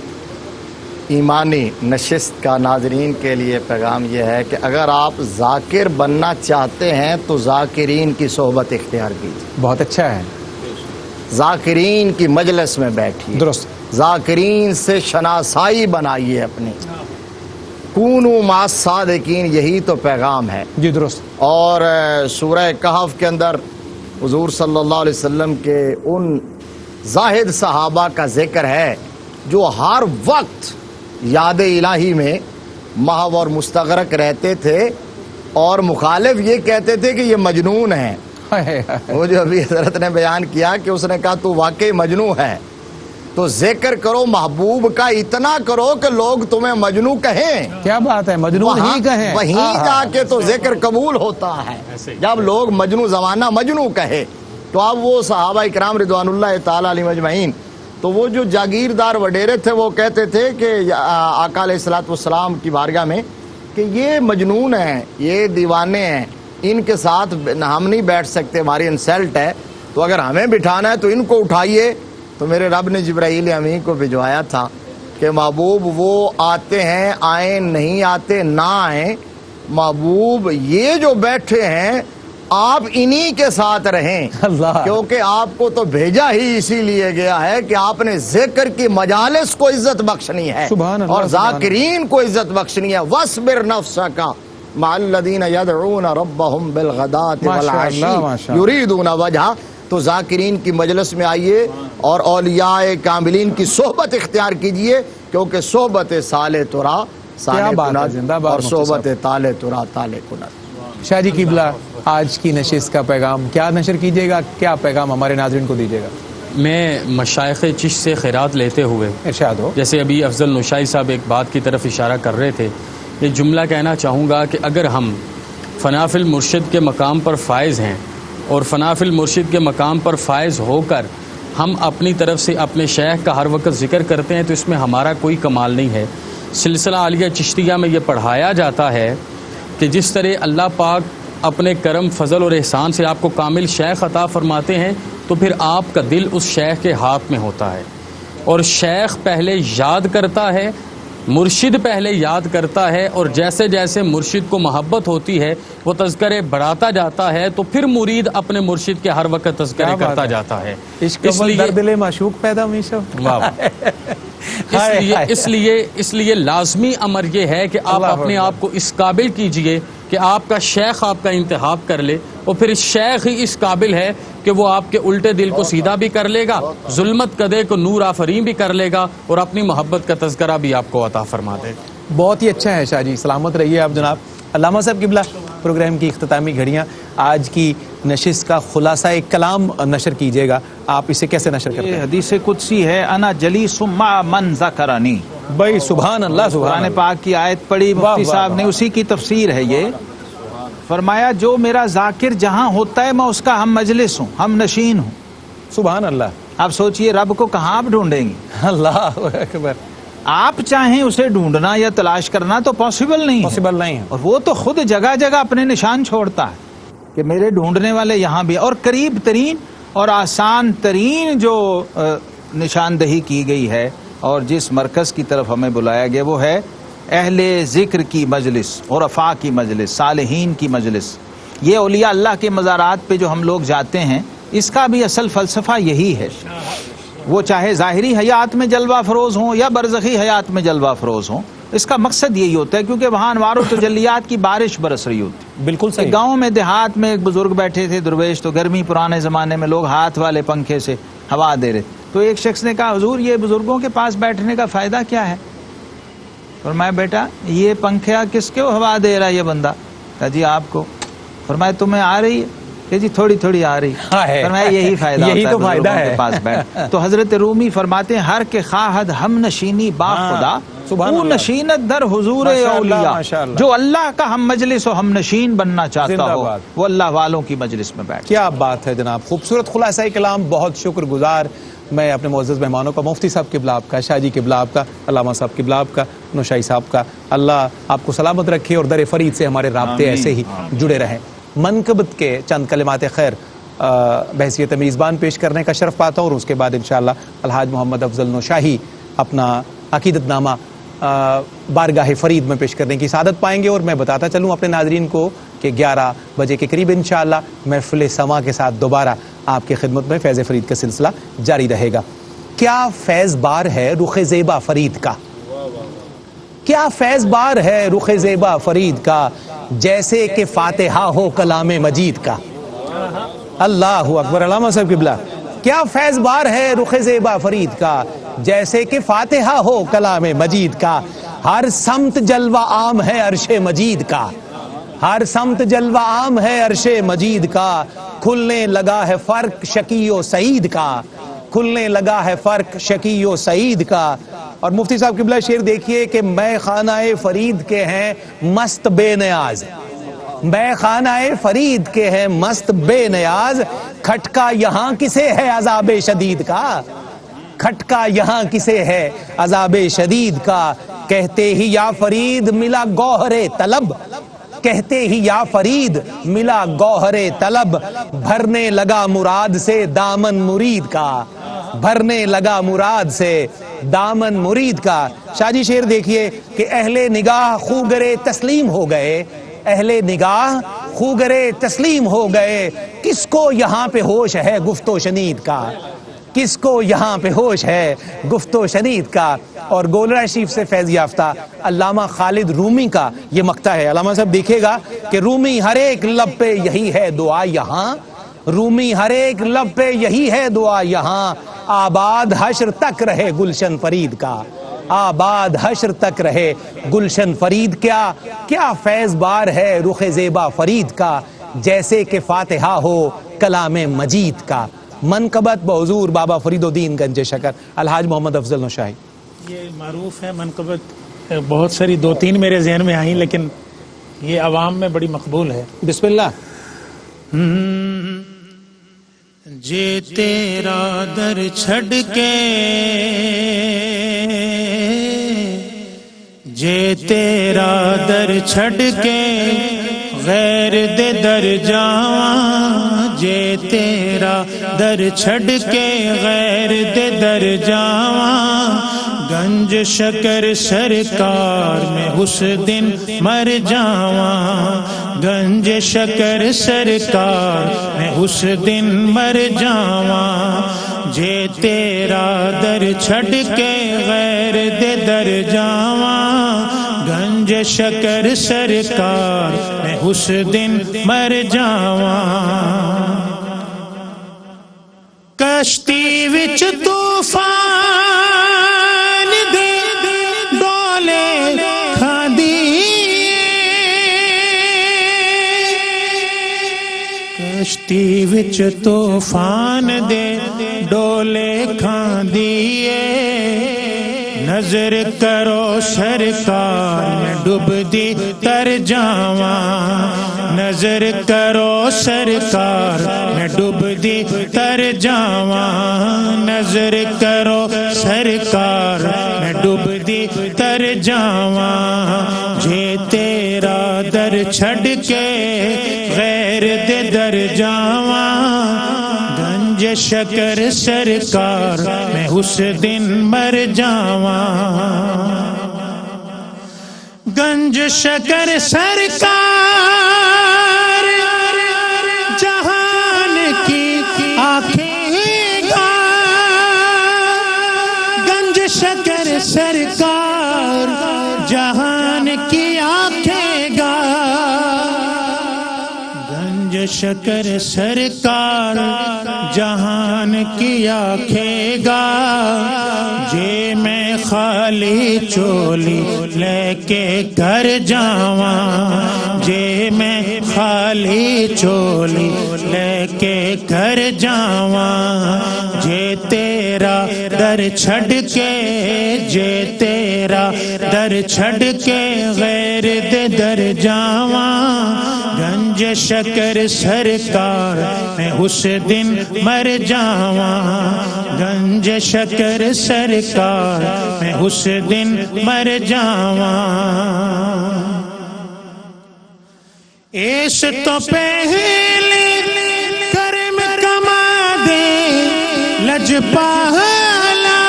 ایمانی نشست کا ناظرین کے لیے پیغام یہ ہے کہ اگر آپ ذاکر بننا چاہتے ہیں تو ذاکرین کی صحبت اختیار کیجیے. بہت اچھا ہے. ذاکرین کی مجلس میں بیٹھیے، درست. ذاکرین سے شناسائی بنائیے اپنی. کونوا مع الصادقین، یہی تو پیغام ہے. جی درست. اور سورہ کہف کے اندر حضور صلی اللہ علیہ وسلم کے ان زاہد صحابہ کا ذکر ہے جو ہر وقت یاد الہی میں محو اور مستغرق رہتے تھے، اور مخالف یہ کہتے تھے کہ یہ مجنون ہیں. وہ جو ابھی حضرت نے بیان کیا کہ اس نے کہا تو واقعی مجنون ہے، تو ذکر کرو محبوب کا اتنا کرو کہ لوگ تمہیں مجنون کہیں. کیا بات ہے، مجنون ہی کہیں. وہیں جا کے تو ذکر قبول ہوتا ہے جب لوگ مجنون زمانہ مجنون کہے. تو اب وہ صحابہ اکرام رضوان اللہ تعالی علیہم اجمعین، تو وہ جو جاگیردار وڈیرے تھے وہ کہتے تھے کہ آقا علیہ الصلوۃ والسلام کی بارگاہ میں کہ یہ مجنون ہیں، یہ دیوانے ہیں، ان کے ساتھ ہم نہیں بیٹھ سکتے، ہماری انسلٹ ہے، تو اگر ہمیں بٹھانا ہے تو ان کو اٹھائیے. تو میرے رب نے جبرائیل امین کو بھجوایا تھا کہ محبوب وہ آتے ہیں آئیں، نہیں آتے نہ آئیں. محبوب یہ جو بیٹھے ہیں آپ انہی کے ساتھ رہیں، اللہ، کیونکہ آپ کو تو بھیجا ہی اسی لیے گیا ہے کہ آپ نے ذکر کی مجالس کو عزت بخشنی ہے سبحان اللہ، اور سبحان ذاکرین کو عزت بخشنی ہے۔ وَاصْبِرْ نَفْسَكَ مَعَ الَّذِينَ يَدْعُونَ رَبَّهُمْ بِالْغَدَاةِ وَالْعَشِيِّ يُرِيدُونَ وَجْهَهُ۔ تو ذاکرین کی مجلس میں آئیے اور اولیاء کاملین کی صحبت اختیار کیجئے، کیونکہ صحبت صالح ترا صالح کند اور صحبت طالع ترا طالع کند۔ شاہ جی قبلہ آج کی نشست کا پیغام کیا نشر کیجیے گا، کیا پیغام ہمارے ناظرین کو دیجیے گا؟ میں مشائخ چشت سے خیرات لیتے ہوئے، ارشاد ہو۔ جیسے ابھی افضل نوشائی صاحب ایک بات کی طرف اشارہ کر رہے تھے، یہ جملہ کہنا چاہوں گا کہ اگر ہم فنا فی المرشد کے مقام پر فائز ہیں اور فنا فی المرشد کے مقام پر فائز ہو کر ہم اپنی طرف سے اپنے شیخ کا ہر وقت ذکر کرتے ہیں تو اس میں ہمارا کوئی کمال نہیں ہے۔ سلسلہ عالیہ چشتیہ میں یہ پڑھایا جاتا ہے کہ جس طرح اللہ پاک اپنے کرم فضل اور احسان سے آپ کو کامل شیخ عطا فرماتے ہیں تو پھر آپ کا دل اس شیخ کے ہاتھ میں ہوتا ہے، اور شیخ پہلے یاد کرتا ہے، مرشد پہلے یاد کرتا ہے، اور جیسے جیسے مرشد کو محبت ہوتی ہے وہ تذکرے بڑھاتا جاتا ہے تو پھر مرید اپنے مرشد کے ہر وقت تذکرے کرتا جاتا ہے۔ دل معشوق پیدا ہمیشہ۔ اس لیے لازمی امر یہ ہے کہ آپ اپنے آپ کو اس قابل کیجئے کہ آپ کا شیخ آپ کا انتخاب کر لے، اور پھر شیخ ہی اس قابل ہے کہ وہ آپ کے الٹے دل کو سیدھا بھی کر لے گا، ظلمت کدے کو نور آفرین بھی کر لے گا، اور اپنی محبت کا تذکرہ بھی آپ کو عطا فرما دے گا۔ بہت ہی اچھا ہے شاہ جی، سلامت رہیے آپ جناب۔ علامہ صاحب قبلہ پروگرام کی اختتامی گھڑیاں، آج کی نشست کا خلاصہ ایک کلام نشر کیجیے گا، آپ اسے کیسے نشر کرتے ہیں؟ حدیث قدسی ہے، انا جلیس مع من ذکرنی۔ بھائی سبحان اللہ، سبحان قرآن اللہ۔ پاک کی آیت پڑھی مفتی صاحب نے، اسی کی تفسیر ہے یہ۔ فرمایا جو میرا ذاکر جہاں ہوتا ہے میں اس کا ہم مجلس ہوں، ہم نشین ہوں۔ سبحان اللہ۔ آپ سوچئے رب کو کہاں آپ ڈھونڈیں گے؟ اللہ اکبر۔ آپ چاہیں اسے ڈھونڈنا یا تلاش کرنا تو پاسبل نہیں ہے، پاسبل نہیں ہے، اور وہ تو خود جگہ جگہ اپنے نشان چھوڑتا ہے کہ میرے ڈھونڈنے والے یہاں بھی۔ اور قریب ترین اور آسان ترین جو نشاندہی کی گئی ہے اور جس مرکز کی طرف ہمیں بلایا گیا وہ ہے اہل ذکر کی مجلس، عرفاء کی مجلس، صالحین کی مجلس۔ یہ اولیاء اللہ کے مزارات پہ جو ہم لوگ جاتے ہیں، اس کا بھی اصل فلسفہ یہی ہے، وہ چاہے ظاہری حیات میں جلوہ افروز ہوں یا برزخی حیات میں جلوہ افروز ہوں، اس کا مقصد یہی ہوتا ہے، کیونکہ وہاں انوار و تجلیات کی بارش برس رہی ہوتی۔ بالکل صحیح۔ گاؤں میں دیہات میں ایک بزرگ بیٹھے تھے درویش، تو گرمی پرانے زمانے میں لوگ ہاتھ والے پنکھے سے ہوا دے رہے، تو ایک شخص نے کہا حضور یہ بزرگوں کے پاس بیٹھنے کا فائدہ کیا ہے؟ فرمایا بیٹا یہ پنکھا کس کو ہوا دے رہا ہے یہ بندہ؟ کہا جی آپ کو۔ فرمایا تمہیں آ رہی ہے؟ کہ جی تھوڑی تھوڑی آ رہی۔ فرمایا یہی فائدہ یہی تو فائدہ ہے کے پاس بیٹھ۔ تو حضرت رومی فرماتے ہیں ہر کے خواہد ہم نشینی با خدا، وہ نشینت در حضور اولیاء۔ جو اللہ کا ہم مجلس و ہم نشین بننا چاہتا ہو وہ اللہ والوں کی مجلس میں بیٹھ۔ کیا بات ہے جناب، خوبصورت خلاصہ کلام، بہت شکر گزار میں اپنے معزز مہمانوں کا، مفتی صاحب قبلہ آپ کا، شاہ جی قبلہ آپ کا، علامہ صاحب قبلہ آپ کا، نوشائی صاحب کا۔ اللہ آپ کو سلامت رکھے اور در فرید سے ہمارے رابطے ایسے ہی جڑے رہیں۔ منقبت کے چند کلمات خیر بحیثیت میزبان پیش کرنے کا شرف پاتا ہوں، اور اس کے بعد انشاءاللہ الحاج محمد افضل نوشاہی اپنا عقیدت نامہ بارگاہ فرید میں پیش کرنے کی سعادت پائیں گے۔ اور میں بتاتا چلوں اپنے ناظرین کو کہ 11 بجے کے قریب انشاءاللہ محفل سما کے ساتھ دوبارہ آپ کی خدمت میں فیض فرید کا سلسلہ جاری رہے گا۔ کیا فیض بار ہے رخ زیبا فرید کا، کیا فیض بار ہے رخ زیبا فرید کا، جیسے کہ فاتحہ ہو کلام مجید کا۔ اللہ اکبر۔ علامہ صاحب قبلہ کیا فیض بار ہے رخ زیبا فرید کا، جیسے کہ فاتحہ ہو کلام مجید کا، ہر سمت جلوہ عام ہے عرش مجید کا، ہر سمت جلوہ عام ہے عرش مجید کا، کھلنے لگا ہے فرق شقی و سعید کا، کھلنے لگا ہے فرق شقی و سعید کا۔ اور مفتی صاحب قبلہ شعر دیکھیے کہ میں خانہ فرید کے ہیں مست بے نیاز، میں خانہ فرید کے ہیں مست بے نیاز، کھٹکا یہاں کسے ہے عذاب شدید کا، کھٹکا یہاں کسے ہے عذاب شدید کا، کہتے ہی یا فرید ملا گوہر طلب، کہتے ہی یا فرید ملا گوہر طلب، بھرنے لگا مراد سے دامن مرید کا، بھرنے لگا مراد سے دامن مرید کا۔ شاہ جی شعر دیکھیے کہ اہل نگاہ خوگر تسلیم ہو گئے، اہل نگاہ خوگرے تسلیم ہو گئے، کس کو یہاں پہ ہوش ہے گفت و شنید کا، کس کو یہاں پہ ہوش ہے گفت و شنید کا۔ اور گولڑا شریف سے فیض یافتہ علامہ خالد رومی کا یہ مقطع ہے۔ علامہ صاحب دیکھے گا کہ رومی ہر ایک لب پہ یہی ہے دعا یہاں، رومی ہر ایک لب پہ یہی ہے دعا یہاں، آباد حشر تک رہے گلشن فرید کا، آباد حشر تک رہے گلشن فرید۔ کیا فیض بار ہے رخ زیبا فرید کا، جیسے کہ فاتحہ ہو کلام مجید کا۔ منقبت بحضور بابا فرید الدین گنج شکر الحاج محمد افضل نوشاہی۔ یہ معروف ہے منقبت، بہت ساری 2-3 میرے ذہن میں آئیں، لیکن یہ عوام میں بڑی مقبول ہے۔ بسم اللہ۔ جے تیرا در چھڑ کے، جے تیرا در چھڑ کے غیر دے در جاواں، جے تیرا در چھڑ کے غیر دے در جاواں، گنج شکر سرکار میں اس دن مر جاواں، گنج شکر سرکار میں اس دن مر جاواں، جے تیرا در چھڑ کے غیر دے در جاواں، گنج شکر سرکار میں اس دن مر جاواں۔ کشتی وچ طوفان دے ڈولے کھاندی، کشتی وچ طوفان دے ڈولے کھاندی، نظر کرو سرکار میں ڈوبدی تر جاواں، نظر کرو سرکار میں ڈوبدی تر جاواں، نظر کرو سرکار میں ڈوبدی تر جاواں، جے تیرا در چھڑ کے غیر دے در جاواں، گنج شکر سرکار میں اس دن مر جاواں، گنج شکر سرکار جہان کی آنکھیں گا، گنج شکر سرکار جہان کی آنکھیں گا، گنج شکر سرکار جہان کی آنکھیں گا، جے میں خالی چولی لے کے گھر جاواں، جے میں خالی چولی لے کے گھر جاواں، جے تیرا در چھڑ کے، جے تیرا در چھڑ کے غیر دے در جاواں، گنج شکر سرکار میں اس دن مر جاواں، گنج شکر سرکار میں اس دن مر جاواں۔ اس تو پہلے کرم کما دے لجپالا،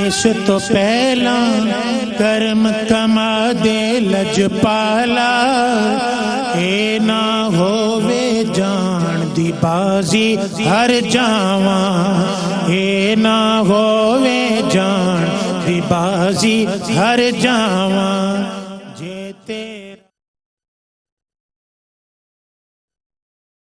اس تو پہلا کرم کما دے لجپالا، اے نہ ہووے جان دی بازی ہر جاواں، اے نہ ہووے جان دی بازی ہر جاواں، جے تیرا